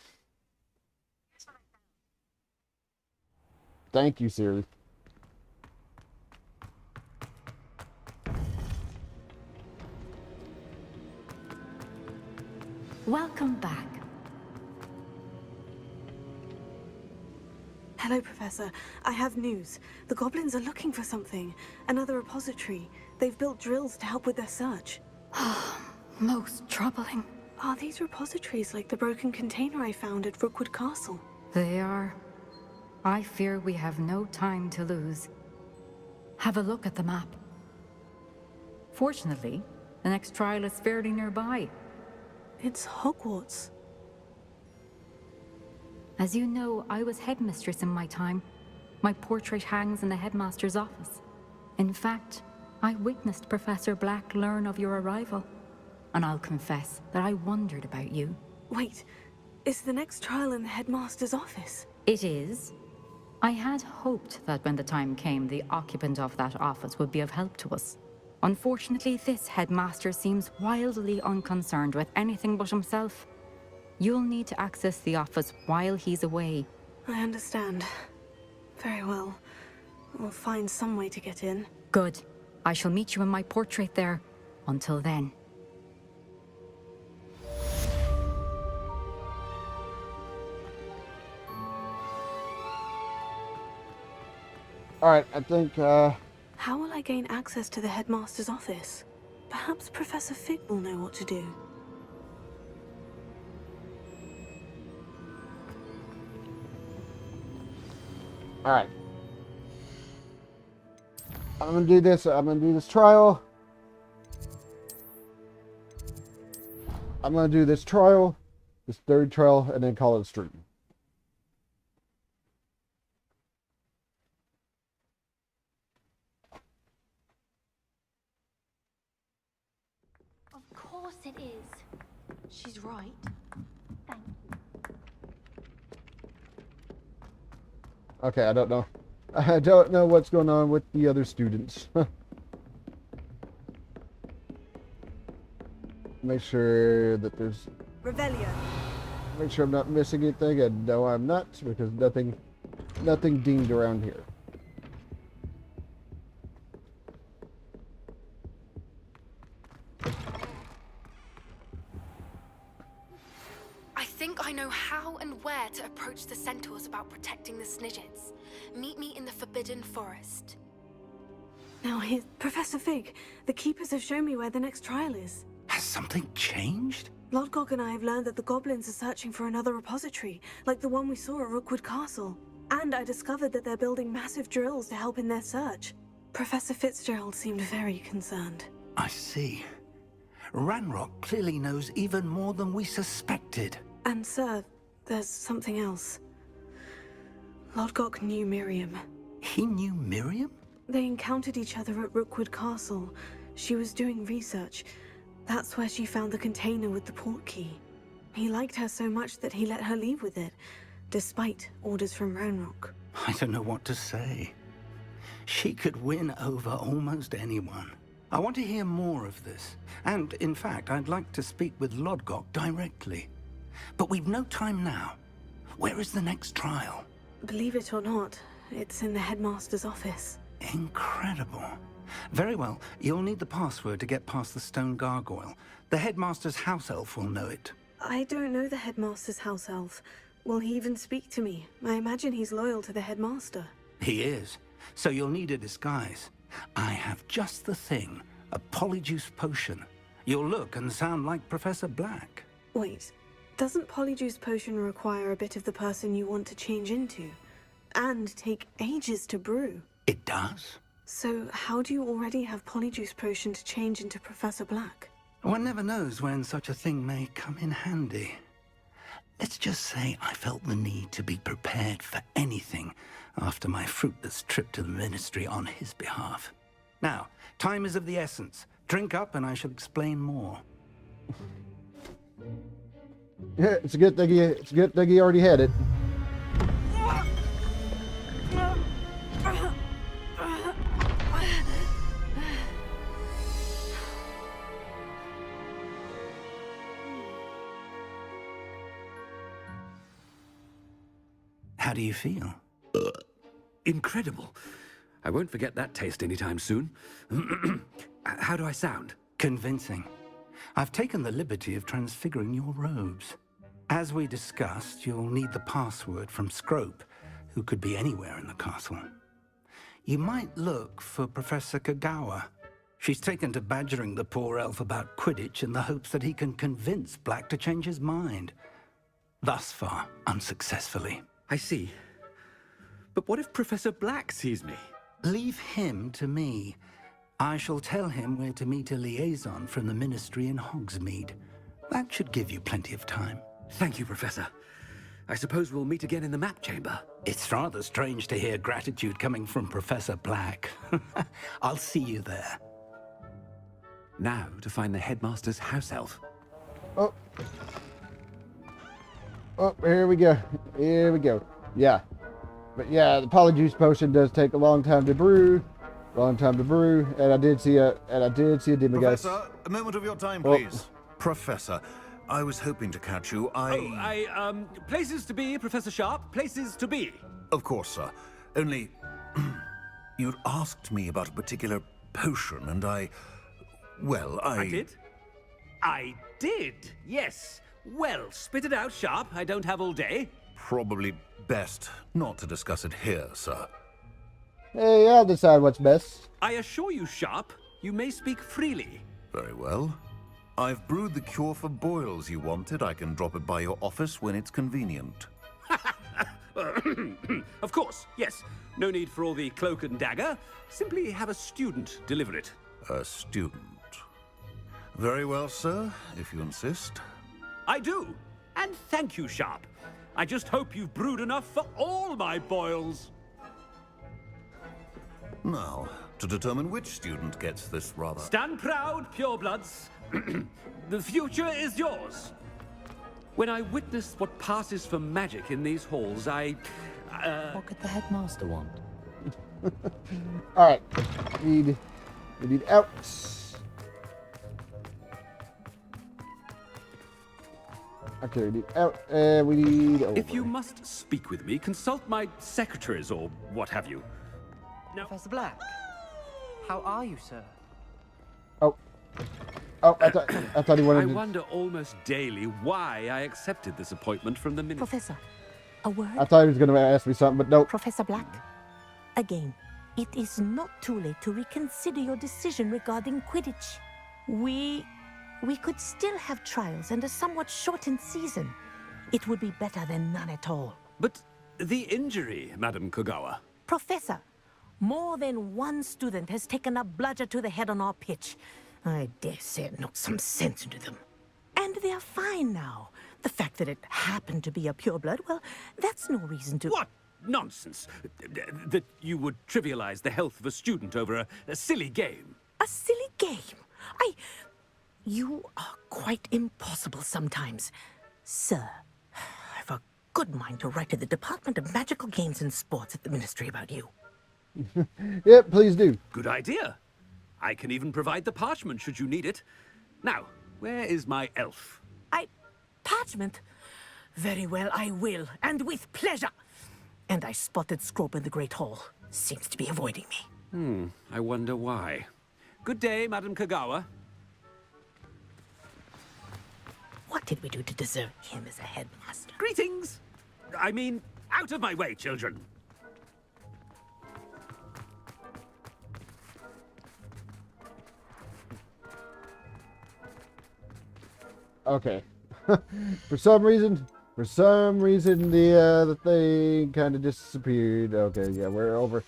Thank you, Siri. Welcome back. Hello, Professor. I have news. The goblins are looking for something. Another repository. They've built drills to help with their search. Most troubling. Are these repositories like the broken container I found at Rookwood Castle? They are. I fear we have no time to lose. Have a look at the map. Fortunately, the next trial is fairly nearby. It's Hogwarts. As you know, I was headmistress in my time. My portrait hangs in the headmaster's office. In fact, I witnessed Professor Black learn of your arrival. And I'll confess that I wondered about you. Wait, is the next trial in the headmaster's office? It is. I had hoped that when the time came, the occupant of that office would be of help to us. Unfortunately, this headmaster seems wildly unconcerned with anything but himself. You'll need to access the office while he's away. I understand. Very well. We'll find some way to get in. Good. I shall meet you in my portrait there. Until then. Alright, I think, How will I gain access to the headmaster's office? Perhaps Professor Fig will know what to do. Alright. I'm gonna do this trial. I'm gonna do this trial, this third trial, and then call it a stream. Of course it is. She's right. Thank you. Okay, I don't know. I don't know what's going on with the other students. Make sure that there's... Revelio. Make sure I'm not missing anything, and no, I'm not, because nothing deemed around here. I think I know how and where to approach the centaurs about protecting the Snidgets. Meet me in the Forbidden Forest. Now here's Professor Fig. The Keepers have shown me where the next trial is. Has something changed? Lodgok and I have learned that the goblins are searching for another repository, like the one we saw at Rookwood Castle. And I discovered that they're building massive drills to help in their search. Professor Fitzgerald seemed very concerned. I see. Ranrock clearly knows even more than we suspected. And sir, there's something else. Lodgok knew Miriam. He knew Miriam? They encountered each other at Rookwood Castle. She was doing research. That's where she found the container with the port key. He liked her so much that he let her leave with it, despite orders from Ranrock. I don't know what to say. She could win over almost anyone. I want to hear more of this. And, in fact, I'd like to speak with Lodgok directly. But we've no time now. Where is the next trial? Believe it or not, it's in the headmaster's office. Incredible. Very well, you'll need the password to get past the stone gargoyle. The headmaster's house elf will know it. I don't know the headmaster's house elf. Will he even speak to me? I imagine he's loyal to the headmaster. He is. So you'll need a disguise. I have just the thing. A polyjuice potion. You'll look and sound like Professor Black. Wait, doesn't polyjuice potion require a bit of the person you want to change into? And take ages to brew? It does. So how do you already have polyjuice potion to change into Professor Black? One never knows when such a thing may come in handy. Let's just say I felt the need to be prepared for anything after my fruitless trip to the Ministry on his behalf. Now, time is of the essence. Drink up and I shall explain more. Yeah, it's a good thing he already had it. How do you feel? Incredible. I won't forget that taste anytime soon. How do I sound? Convincing. I've taken the liberty of transfiguring your robes. As we discussed, you'll need the password from Scrope, who could be anywhere in the castle. You might look for Professor Kagawa. She's taken to badgering the poor elf about Quidditch in the hopes that he can convince Black to change his mind. Thus far, unsuccessfully. I see. But what if Professor Black sees me? Leave him to me. I shall tell him where to meet a liaison from the Ministry in Hogsmeade. That should give you plenty of time. Thank you, Professor. I suppose we'll meet again in the map chamber. It's rather strange to hear gratitude coming from Professor Black. I'll see you there. Now to find the headmaster's house elf. Oh. Oh, here we go. Here we go. Yeah. But yeah, the polyjuice potion does take a long time to brew. And I did see a demigod. Professor, a moment of your time, please. Professor, I was hoping to catch you. Places to be, Professor Sharp. Places to be. Of course, sir. Only, you'd asked me about a particular potion, and I did? I did, yes. Well, spit it out, Sharp. I don't have all day. Probably best not to discuss it here, sir. Hey, I'll decide what's best. I assure you, Sharp, you may speak freely. Very well. I've brewed the cure for boils you wanted. I can drop it by your office when it's convenient. Of course, yes. No need for all the cloak and dagger. Simply have a student deliver it. A student. Very well, sir, if you insist. I do. And thank you, Sharp. I just hope you've brewed enough for all my boils. Now, to determine which student gets this rather... Stand proud, purebloods. The future is yours. When I witness what passes for magic in these halls, What could the headmaster want? Alright. We need out. Okay, we need out, and we need over. If you must speak with me, consult my secretaries or what have you. No. Professor Black, how are you, sir? Oh, I thought he wanted I to... wonder almost daily why I accepted this appointment from the minister. Professor, a word? I thought he was going to ask me something, but no. Professor Black, again, it is not too late to reconsider your decision regarding Quidditch. We could still have trials and a somewhat shortened season. It would be better than none at all. But the injury, Madam Kagawa. Professor, more than one student has taken a bludger to the head on our pitch. I dare say it knocked some sense into them. And they're fine now. The fact that it happened to be a pureblood, well, that's no reason to... What nonsense! That you would trivialize the health of a student over a silly game. A silly game? You are quite impossible sometimes. Sir, I've a good mind to write to the Department of Magical Games and Sports at the Ministry about you. Yep, please do. Good idea. I can even provide the parchment should you need it. Now, where is my elf? Parchment? Very well, I will, and with pleasure. And I spotted Scrope in the Great Hall. Seems to be avoiding me. I wonder why. Good day, Madam Kagawa. What did we do to deserve him as a headmaster? Greetings! I mean, out of my way, children. Okay. For some reason the thing kind of disappeared. Okay, yeah, we're over.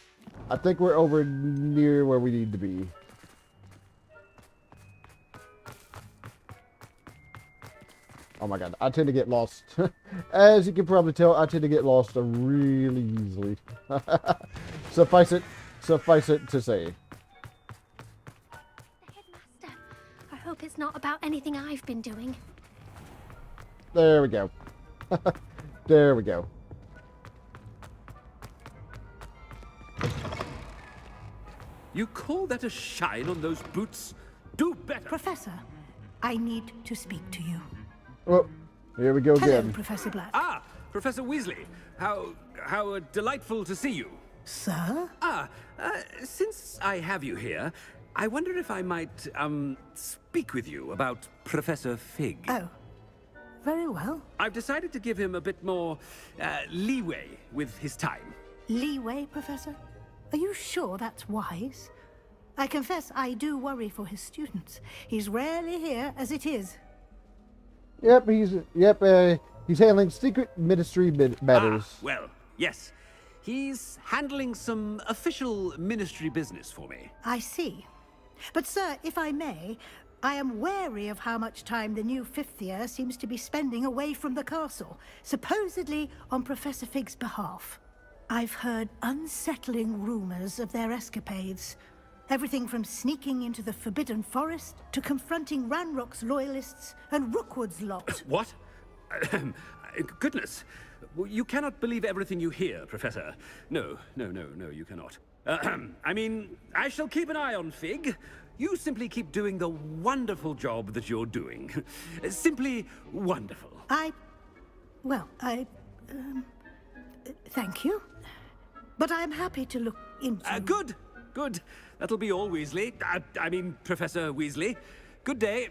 I think we're over near where we need to be. Oh my god, I tend to get lost. As you can probably tell, I tend to get lost really easily. Suffice it to say. The headmaster. it's not about anything I've been doing. There we go. There we go. You call that a shine on those boots? Do better. Professor, I need to speak to you. Oh, here we go Hello, again. Professor Black. Ah, Professor Weasley. How delightful to see you. Sir? Since I have you here, I wonder if I might, speak with you about Professor Fig. Oh, very well. I've decided to give him a bit more, leeway with his time. Leeway, Professor? Are you sure that's wise? I confess I do worry for his students. He's rarely here as it is. Yep, he's handling secret ministry matters. Well, yes. He's handling some official ministry business for me. I see. But sir, if I may, I am wary of how much time the new fifth year seems to be spending away from the castle, supposedly on Professor Fig's behalf. I've heard unsettling rumors of their escapades. Everything from sneaking into the Forbidden Forest to confronting Ranrock's loyalists and Rookwood's lot. What? Goodness. You cannot believe everything you hear, Professor. No, you cannot. I mean, I shall keep an eye on Fig. You simply keep doing the wonderful job that you're doing. Simply wonderful. Thank you. But I'm happy to look into... Good. That'll be all, Weasley. I mean, Professor Weasley. Good day.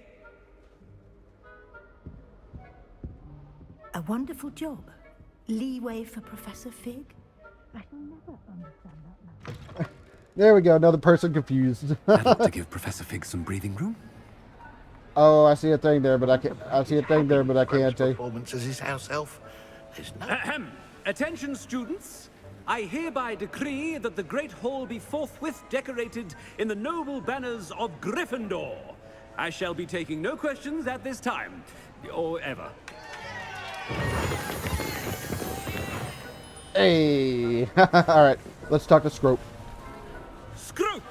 A wonderful job. Leeway for Professor Fig? I shall never understand that now. There we go, another person confused. I'd like to give Professor Fig some breathing room. Oh, I see a thing there, but I can't. I see a thing there, but I can't. Performance as his house elf. There's no... Attention, students. I hereby decree that the Great Hall be forthwith decorated in the noble banners of Gryffindor. I shall be taking no questions at this time, or ever. Hey! Alright, let's talk to Scrope. Scrope!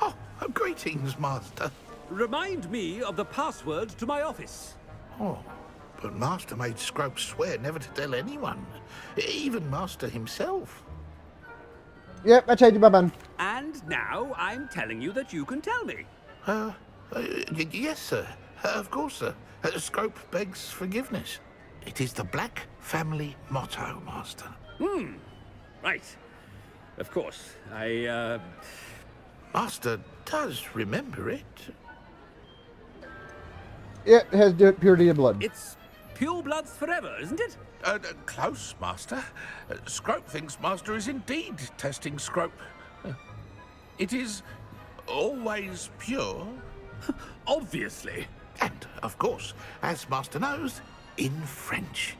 Oh, greetings, Master. Remind me of the password to my office. Oh, but Master made Scrope swear never to tell anyone, even Master himself. Yep, I changed my mind. And now I'm telling you that you can tell me. Yes, sir. Of course, sir. Scrope begs forgiveness. It is the Black family motto, Master. Right. Of course. Master does remember it. Yeah, it has to do it purity of blood. It's pure bloods forever, isn't it? Close, Master. Scrope thinks Master is indeed testing Scrope. It is always pure. Obviously. And, of course, as Master knows, in French.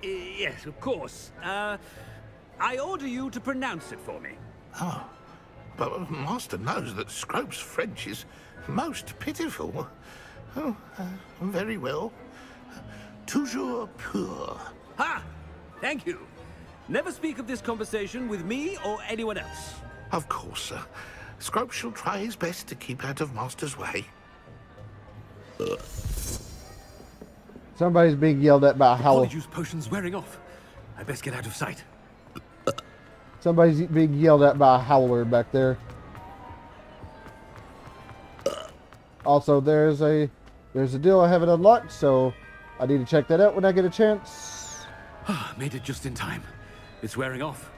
Yes, of course. I order you to pronounce it for me. Oh, but Master knows that Scrope's French is most pitiful. Oh, very well. Toujours pur. Ha! Thank you. Never speak of this conversation with me or anyone else. Of course, sir. Scrope shall try his best to keep out of Master's way. Somebody's being yelled at by a howl. Polyjuice potion's wearing off. I best get out of sight. Somebody's being yelled at by a howler back there. Also, there's a deal I haven't unlocked, so I need to check that out when I get a chance. Made it just in time. It's wearing off.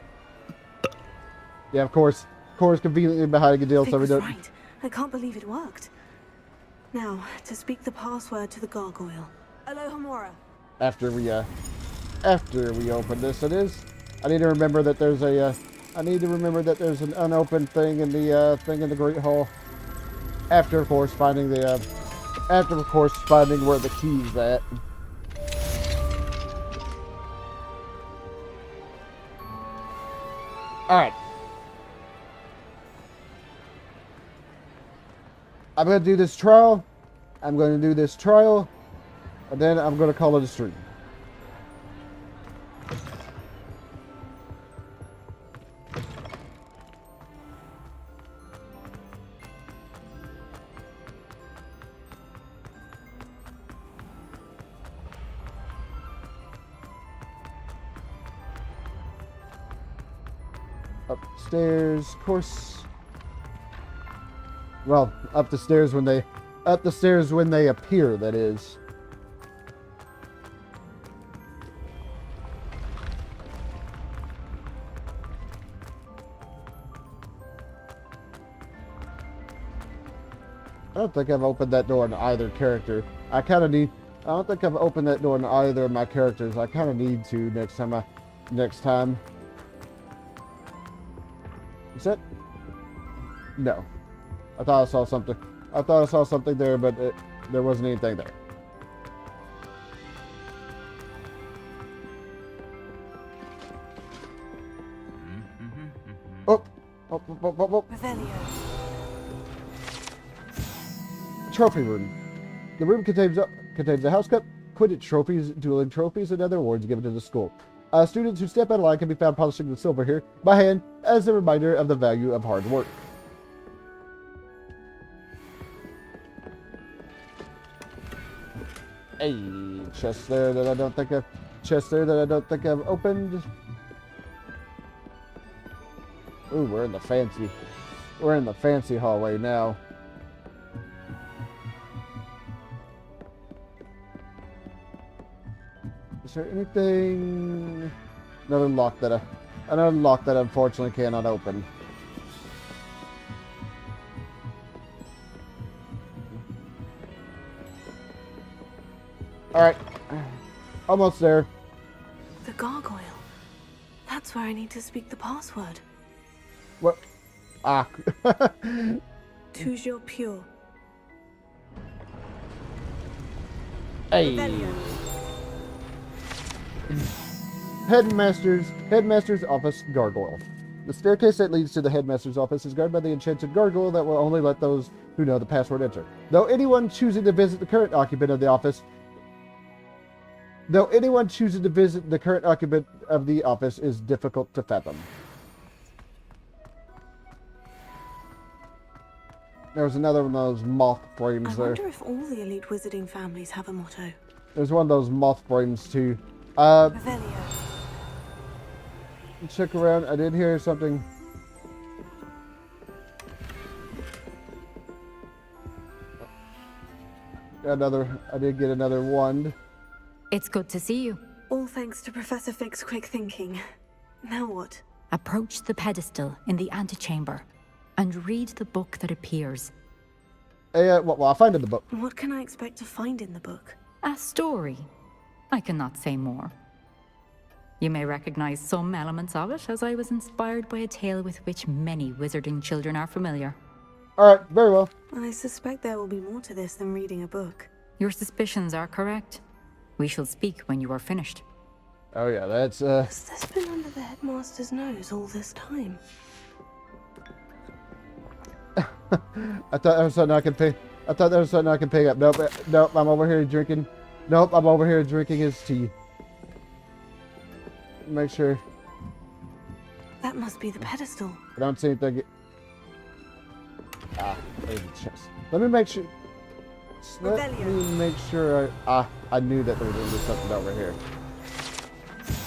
Yeah, of course. Conveniently behind a deal, so we don't. Right. I can't believe it worked. Now, to speak the password to the gargoyle. Alohomora. After we open this, it is. I need to remember that there's a. I need to remember that there's an unopened thing in the Great Hall. After, of course, finding the. After, of course, finding where the key's at. All right. I'm going to do this trial. And then I'm going to call it a stream. Upstairs, of course. Well, up the stairs when they appear, that is. I don't think I've opened that door in either character. I don't think I've opened that door in either of my characters. I kind of need to next time. Is that? No. I thought I saw something. I thought I saw something there, but there wasn't anything there. Oh. Trophy room. The room contains a house cup, Quidditch trophies, dueling trophies, and other awards given to the school. Students who step out of line can be found polishing the silver here by hand as a reminder of the value of hard work. Hey, chest there that I don't think I've opened. Ooh, we're in the fancy hallway now. Is there anything? Another lock that I unfortunately cannot open. All right, almost there. The gargoyle. That's where I need to speak the password. What? Ah. Toujours pure. Hey. Headmaster's office gargoyle. The staircase that leads to the headmaster's office is guarded by the enchanted gargoyle that will only let those who know the password enter. Though anyone choosing to visit the current occupant of the office is difficult to fathom. There was another one of those moth frames there. I wonder if all the elite wizarding families have a motto. There's one of those moth frames too. Check around. I did hear something. I did get another wand. It's good to see you. All thanks to Professor Fick's quick thinking. Now what? Approach the pedestal in the antechamber and read the book that appears. Well, I'll find in the book. What can I expect to find in the book? A story. I cannot say more. You may recognize some elements of it, as I was inspired by a tale with which many wizarding children are familiar. Alright, very well. I suspect there will be more to this than reading a book. Your suspicions are correct. We shall speak when you are finished. Oh yeah, that's Has this been under the headmaster's nose all this time? I thought that was something I could pick. Up. Nope, I'm over here drinking. Nope, I'm over here drinking his tea. Make sure. That must be the pedestal. I don't see anything. There's a chest. Let me make sure. I knew that there was going to be something over here.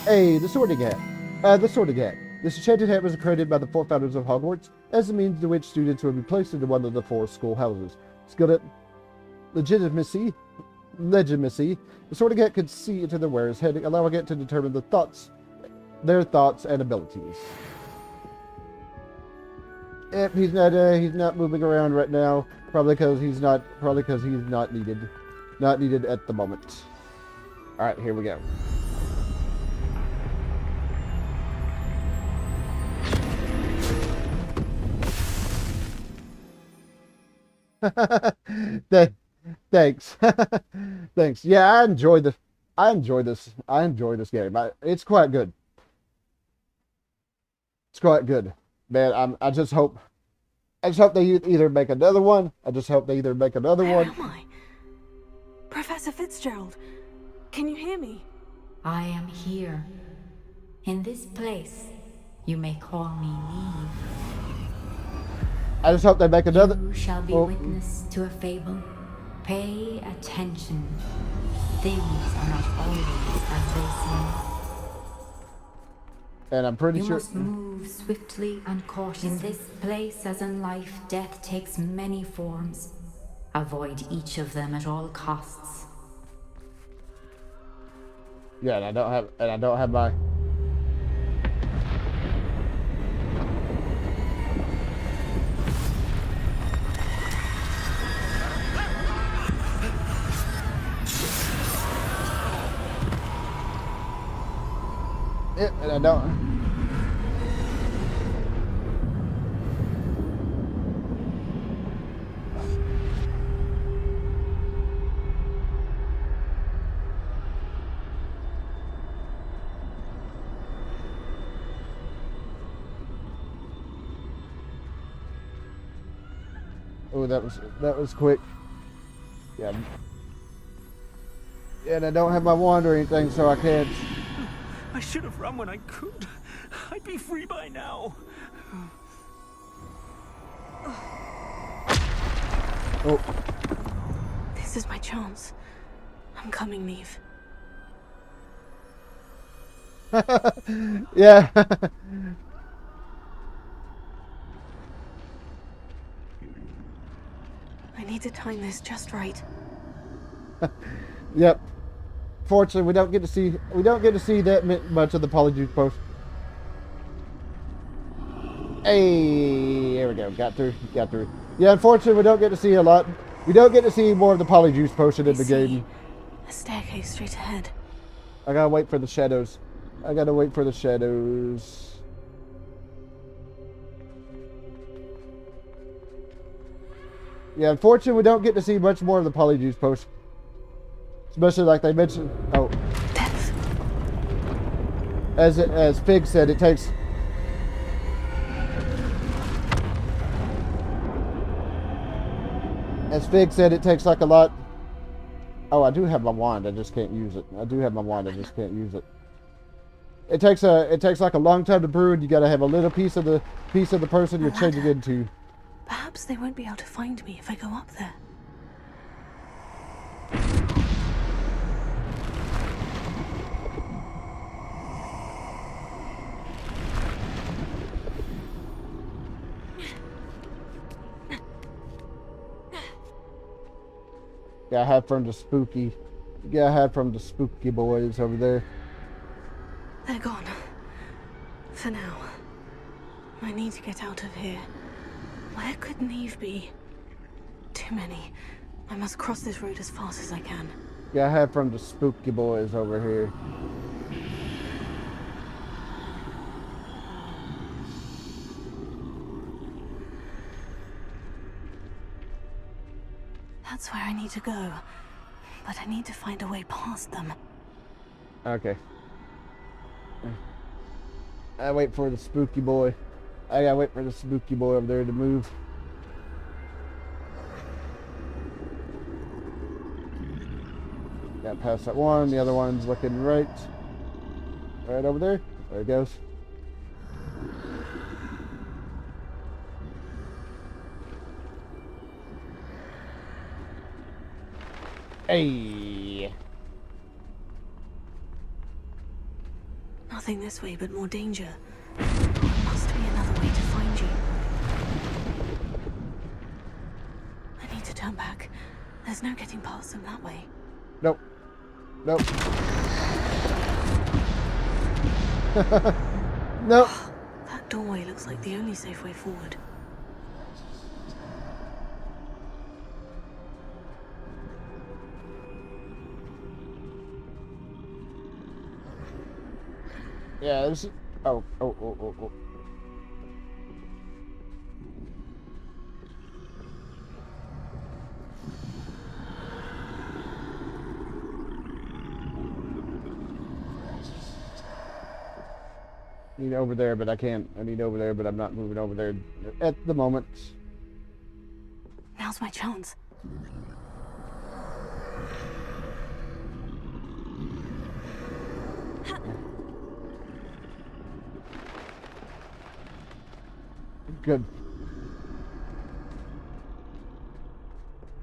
Hey, the sorting hat. This enchanted hat was created by the four founders of Hogwarts as a means to which students would be placed into one of the four schoolhouses. Skilled at legitimacy, the sorting hat could see into the wearer's head, allowing it to determine their thoughts and abilities. Yep, he's not moving around right now. Probably because he's not needed at the moment. All right, here we go. Thanks. Thanks. Yeah, I enjoy this game. It's quite good. Man, I just hope they either make another one. Where am I? Professor Fitzgerald, can you hear me? I am here. In this place, you may call me Neve. I just hope they make another. You shall be witness to a fable. Pay attention. Things are not always as they seem. And I'm pretty You sure... must move swiftly and cautiously. In this place, as in life, death takes many forms. Avoid each of them at all costs. Yeah, and I don't have my... Yeah, and I don't... Oh, that was quick. Yeah. And I don't have my wand or anything, so I can't. I should have run when I could. I'd be free by now. Oh. This is my chance. I'm coming, Neve. Yeah. I need to time this just right. Yep. Fortunately, we don't get to see that much of the Polyjuice post. Hey, there we go. Got through. Yeah, unfortunately, we don't get to see a lot. We don't get to see more of the Polyjuice potion in the game. A staircase straight ahead. I gotta wait for the shadows. Yeah, unfortunately, we don't get to see much more of the Polyjuice potion. Especially like they mentioned. Oh. Death. As Fig said, it takes. As Fig said, it takes like a lot. Oh, I do have my wand. I just can't use it. It takes like a long time to brew, and you gotta have a little piece of the person you're changing into. Perhaps they won't be able to find me if I go up there. Yeah, I had from the spooky. Yeah, I had from the spooky boys over there. They're gone. For now. I need to get out of here. Where could Neve be? Too many. I must cross this road as fast as I can. Yeah, I had from the spooky boys over here. That's where I need to go. But I need to find a way past them. Okay. I wait for the spooky boy. I gotta wait for the spooky boy over there to move. Got past that one. The other one's looking right over there. There it goes. Hey. Nothing this way, but more danger. There must be another way to find you. I need to turn back. There's no getting past them that way. Nope. Nope. Nope. That doorway looks like the only safe way forward. Yeah, this is... Oh. I need over there, but I can't. I need over there, but I'm not moving over there at the moment. Now's my chance. Good.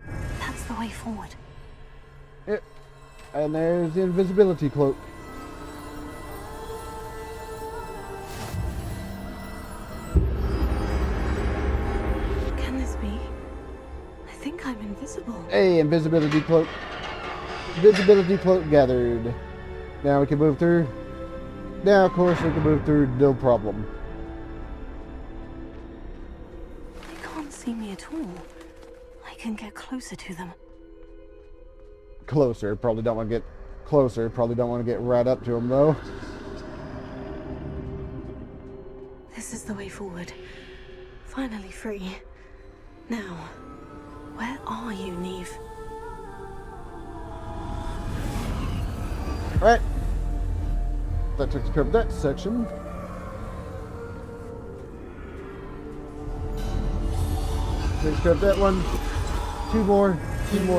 That's the way forward. Yep. And there's the invisibility cloak. invisible. Hey, invisibility cloak. Invisibility cloak gathered. Now we can move through. Now, of course, we can move through, no problem. They can't see me at all. I can get closer to them. Closer. Probably don't want to get closer. Probably don't want to get right up to them, though. This is the way forward. Finally free. Now, where are you, Neve? Alright. That takes care of that section. Takes care of that one. Two more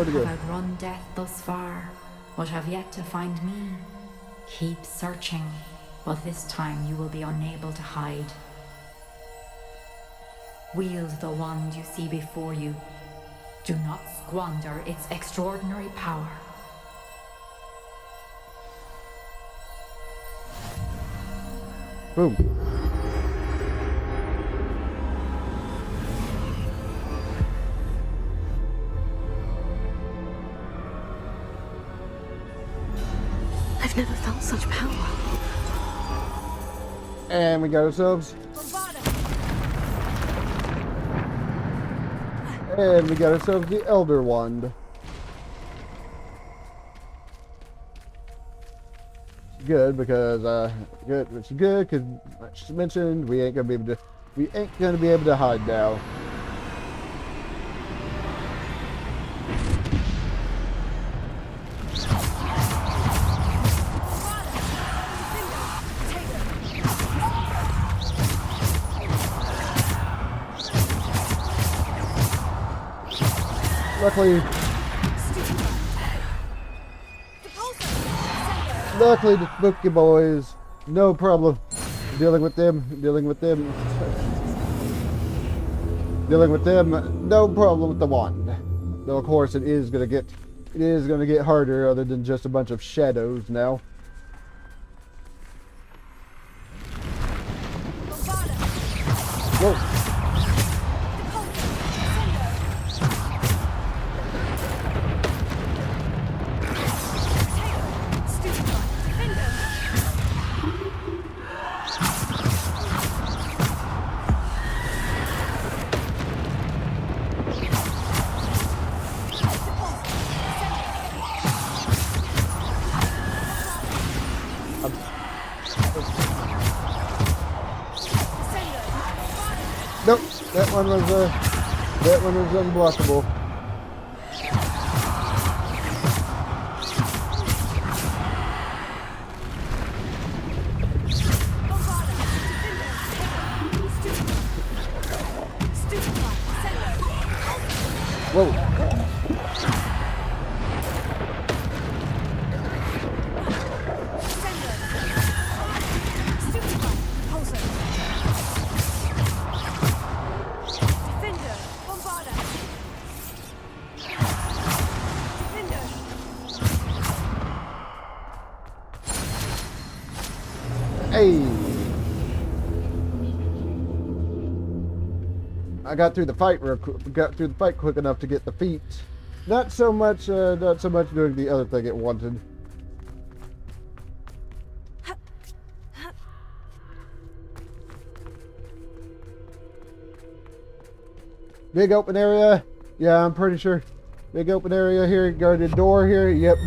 to go. You have outrun death thus far, but have yet to find me. Keep searching, but this time you will be unable to hide. Wield the wand you see before you. Do not squander its extraordinary power. Boom. I've never felt such power. And we got ourselves. And we got ourselves the Elder Wand. Good because it's good because like she mentioned, we ain't gonna be able to hide now. Luckily the spooky boys, no problem dealing with them, no problem with the wand. Though of course it is gonna get harder other than just a bunch of shadows now. Whoa. Nope, that one was unblockable. Whoa. Hey! I got through the fight quick enough to get the feet. Not so much doing the other thing it wanted. Big open area. Yeah, I'm pretty sure. Big open area here. Guarded door here. Yep.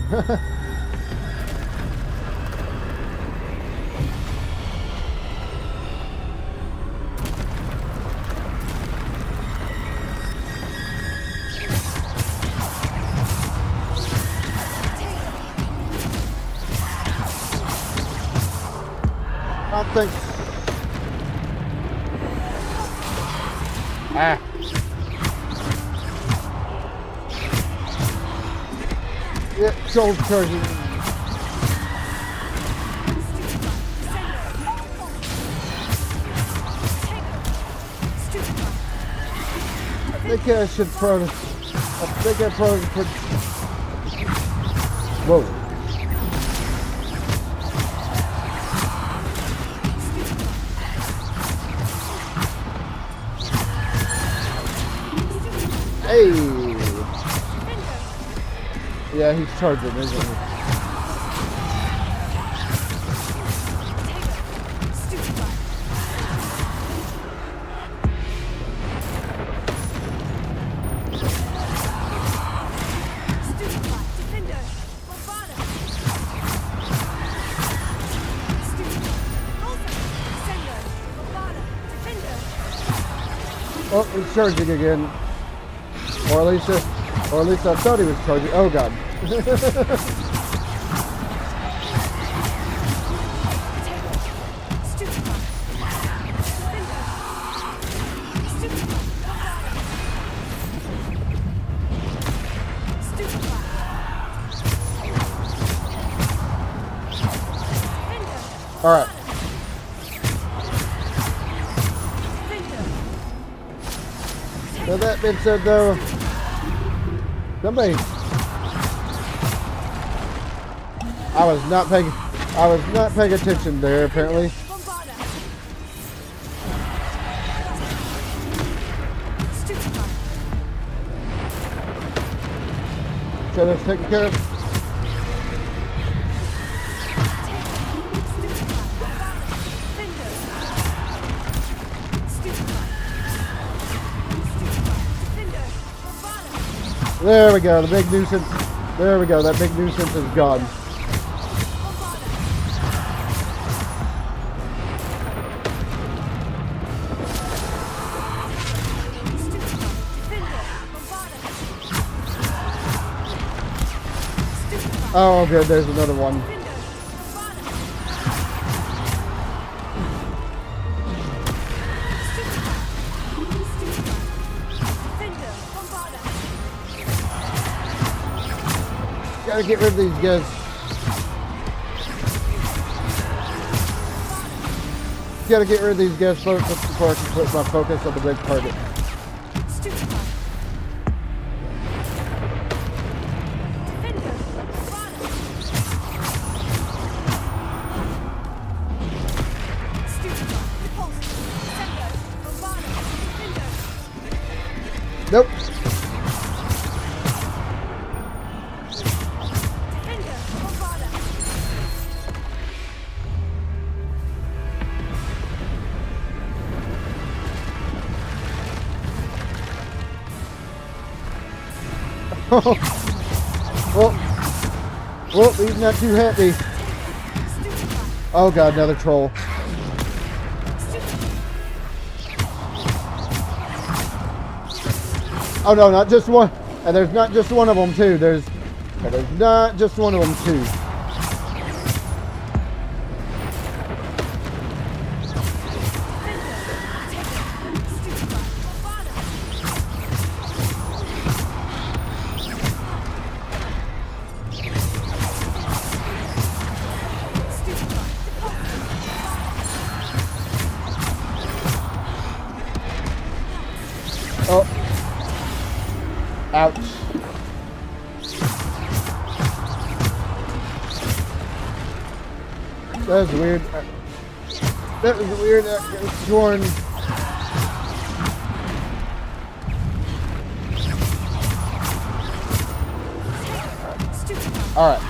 I think. Ah. Yeah, soul charging. I think I should probably. Put. Whoa. Hey! Yeah, he's charging, isn't he? Oh, he's charging again. Or at least I thought he was charging. Oh god. All right. So that being said, though, somebody, I was not paying attention there. Apparently. So that's taken care of. There we go, the big nuisance. There we go, that big nuisance is gone. Oh, good, there's another one. Gotta get rid of these guys. Gotta get rid of these guys first before I can put my focus on the big target. Nope. Well, he's not too happy. Oh god, another troll. Oh no, not just one. And there's not just one of them too. There's not just one of them too. Oh. Ouch. That was weird. That was weird. I was sworn. All right.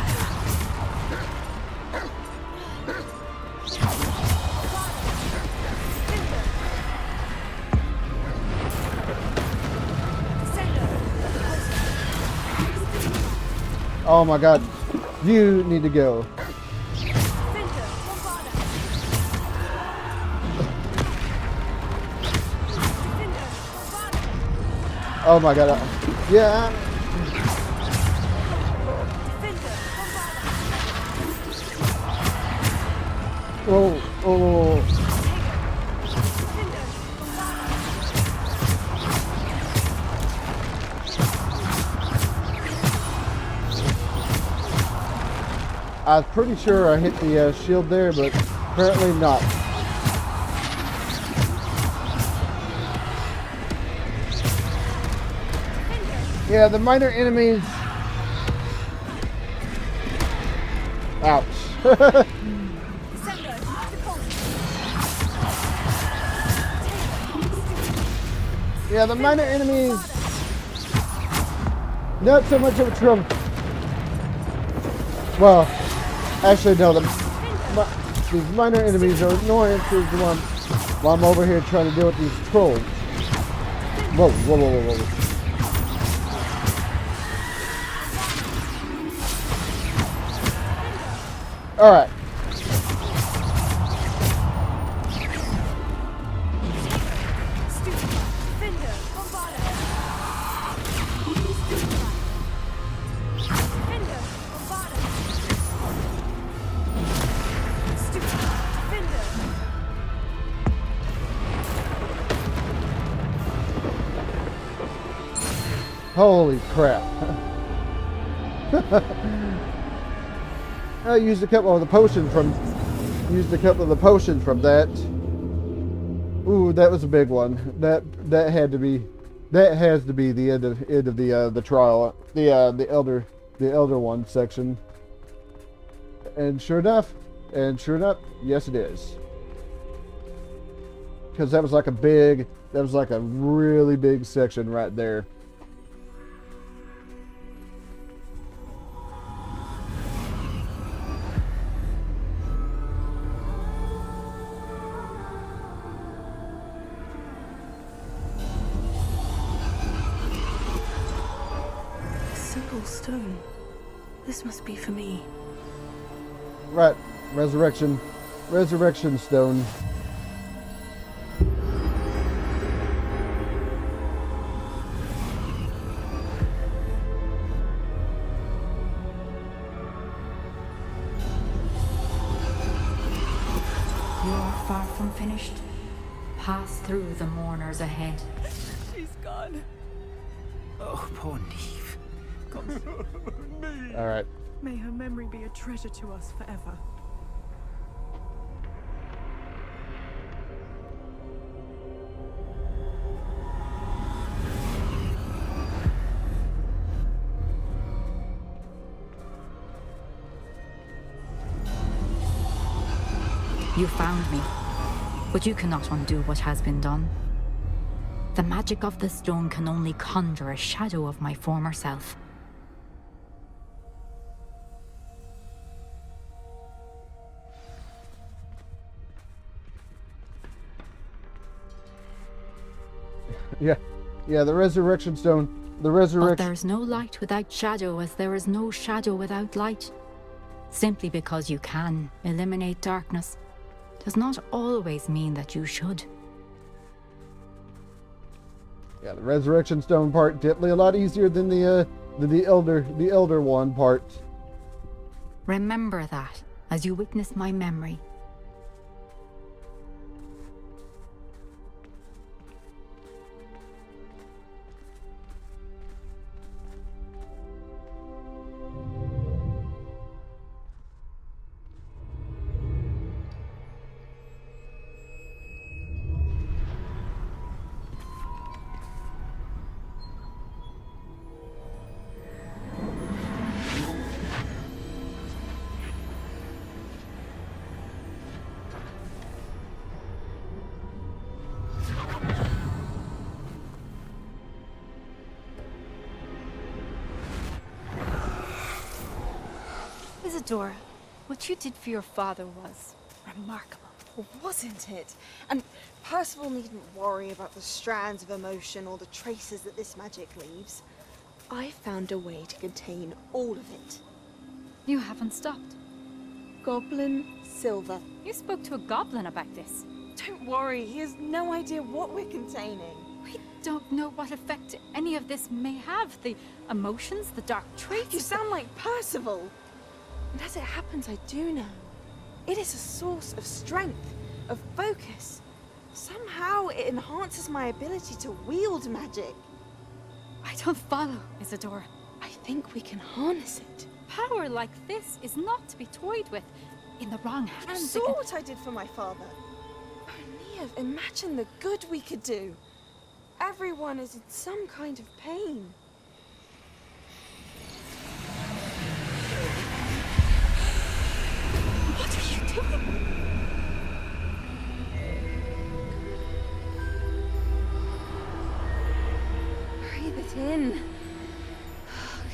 Oh my god, you need to go. Oh my god, yeah. Oh. I was pretty sure I hit the shield there, but apparently not. Yeah, the minor enemies. Ouch. Yeah, the minor enemies. Not so much of a trouble. Well, actually, no. These minor enemies are annoyances while I'm over here trying to deal with these trolls. Whoa, whoa, whoa, whoa, whoa. All right. Holy crap. I used a couple of the potions from that. Ooh, that was a big one. That has to be the end of the trial, the elder one section. And sure enough, yes it is. Because that was like a really big section right there. Stone. This must be for me. Right. Resurrection stone. You are far from finished. Pass through the mourners ahead. She's gone. Oh, poor Neve. All right. May her memory be a treasure to us forever. You found me, but you cannot undo what has been done. The magic of the stone can only conjure a shadow of my former self. Yeah, the resurrection stone. But there's no light without shadow, as there is no shadow without light. Simply because you can eliminate darkness does not always mean that you should. Yeah, the resurrection stone part definitely a lot easier than the elder one part. Remember that as you witness my memory. Isadora, what you did for your father was remarkable. Wasn't it? And Percival needn't worry about the strands of emotion or the traces that this magic leaves. I found a way to contain all of it. You haven't stopped. Goblin Silver. You spoke to a goblin about this. Don't worry, he has no idea what we're containing. We don't know what effect any of this may have. The emotions, the dark traits. You sound like Percival. And as it happens, I do know. It is a source of strength, of focus. Somehow it enhances my ability to wield magic. I don't follow, Isadora. I think we can harness it. Power like this is not to be toyed with. In the wrong hands. You saw what I did for my father. Oh, Neve, imagine the good we could do. Everyone is in some kind of pain. What are you doing? Breathe it in.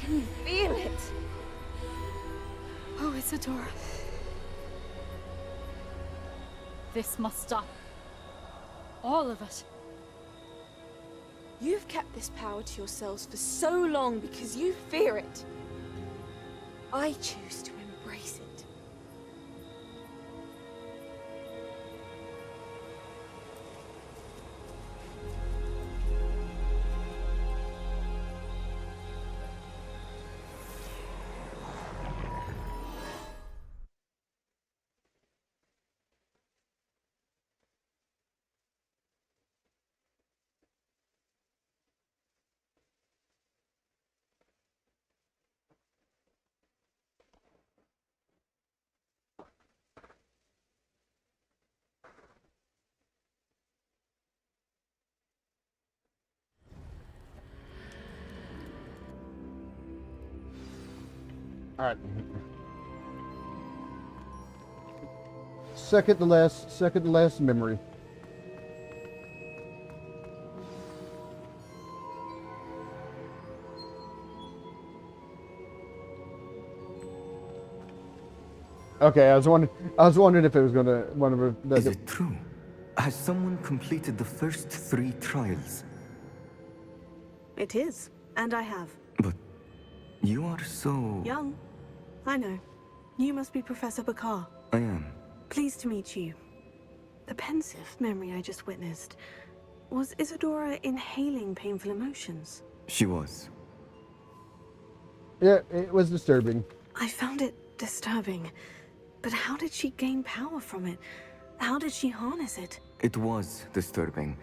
Can you feel it? Isadora. This must stop. All of it. You've kept this power to yourselves for so long because you fear it. I choose to embrace it. All right. Second to last memory. Okay, I was wondering if it was gonna one of the. Is it true? Has someone completed the first 3 trials? It is, and I have. But you are so... Young. I know. You must be Professor Bakar. I am. Pleased to meet you. The pensive memory I just witnessed. Was Isadora inhaling painful emotions? She was. Yeah, it was disturbing. I found it disturbing. But how did she gain power from it? How did she harness it? It was disturbing.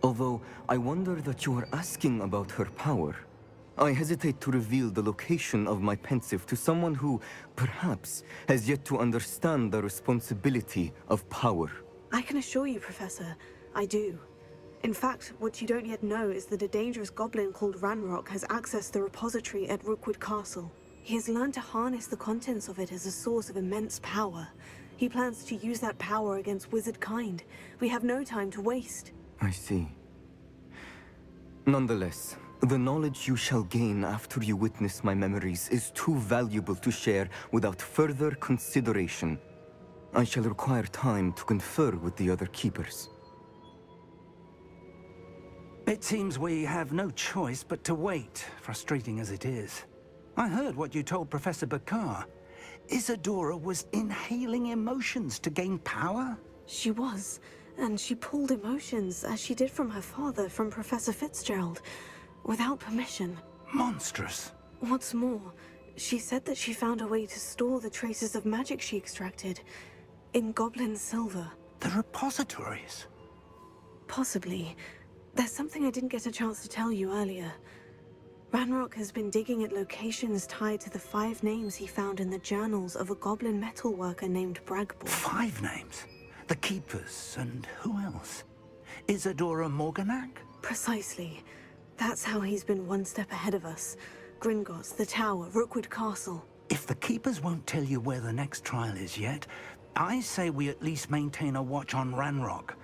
Although, I wonder that you are asking about her power. I hesitate to reveal the location of my pensive to someone who, perhaps, has yet to understand the responsibility of power. I can assure you, Professor, I do. In fact, what you don't yet know is that a dangerous goblin called Ranrock has accessed the repository at Rookwood Castle. He has learned to harness the contents of it as a source of immense power. He plans to use that power against wizard kind. We have no time to waste. I see. Nonetheless, the knowledge you shall gain after you witness my memories is too valuable to share without further consideration. I shall require time to confer with the other keepers. It seems we have no choice but to wait, frustrating as it is. I heard what you told Professor Bakar. Isadora was inhaling emotions to gain power? She was, and she pulled emotions, as she did from her father, from Professor Fitzgerald, without permission. Monstrous. What's more, she said that she found a way to store the traces of magic she extracted in goblin silver. The repositories? Possibly. There's something I didn't get a chance to tell you earlier. Ranrock has been digging at locations tied to the 5 names he found in the journals of a goblin metalworker named Bragbor. 5 names? The Keepers, and who else? Isadora Morganac? Precisely. That's how he's been one step ahead of us. Gringotts, the Tower, Rookwood Castle. If the Keepers won't tell you where the next trial is yet, I say we at least maintain a watch on Ranrock.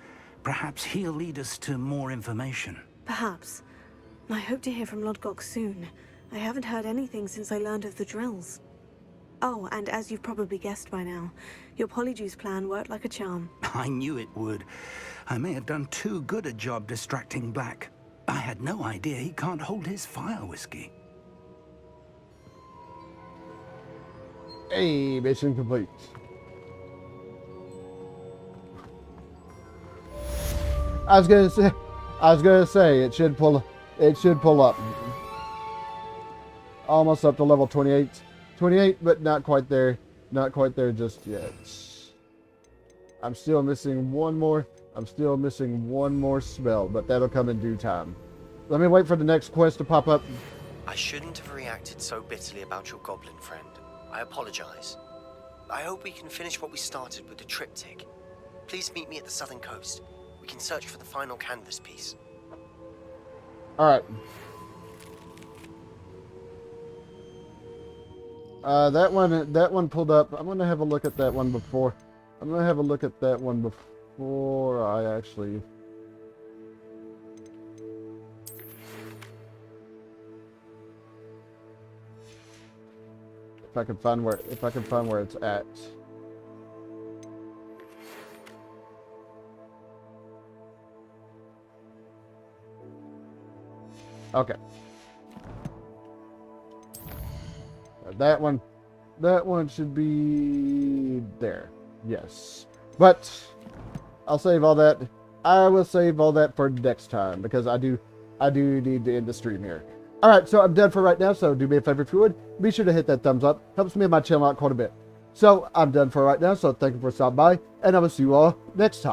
Perhaps he'll lead us to more information. Perhaps. I hope to hear from Lodgok soon. I haven't heard anything since I learned of the drills. Oh, and as you've probably guessed by now, your Polyjuice plan worked like a charm. I knew it would. I may have done too good a job distracting Black. I had no idea he can't hold his fire whiskey. Hey, mission complete. I was gonna say it should pull up. Almost up to level 28. 28, but not quite there. Not quite there just yet. I'm still missing one more. I'm still missing one more spell, but that'll come in due time. Let me wait for the next quest to pop up. I shouldn't have reacted so bitterly about your goblin friend. I apologize. I hope we can finish what we started with the triptych. Please meet me at the southern coast. We can search for the final canvas piece. Alright. That one pulled up. I'm gonna have a look at that one before. I'm gonna have a look at that one before I actually... I can find where it's at. Okay. That one should be there. Yes. But I'll save all that. I will save all that for next time because I do need to end the stream here. Alright, so I'm done for right now, so do me a favor if you would. Be sure to hit that thumbs up. Helps me and my channel out quite a bit. So I'm done for right now, so thank you for stopping by, and I will see you all next time.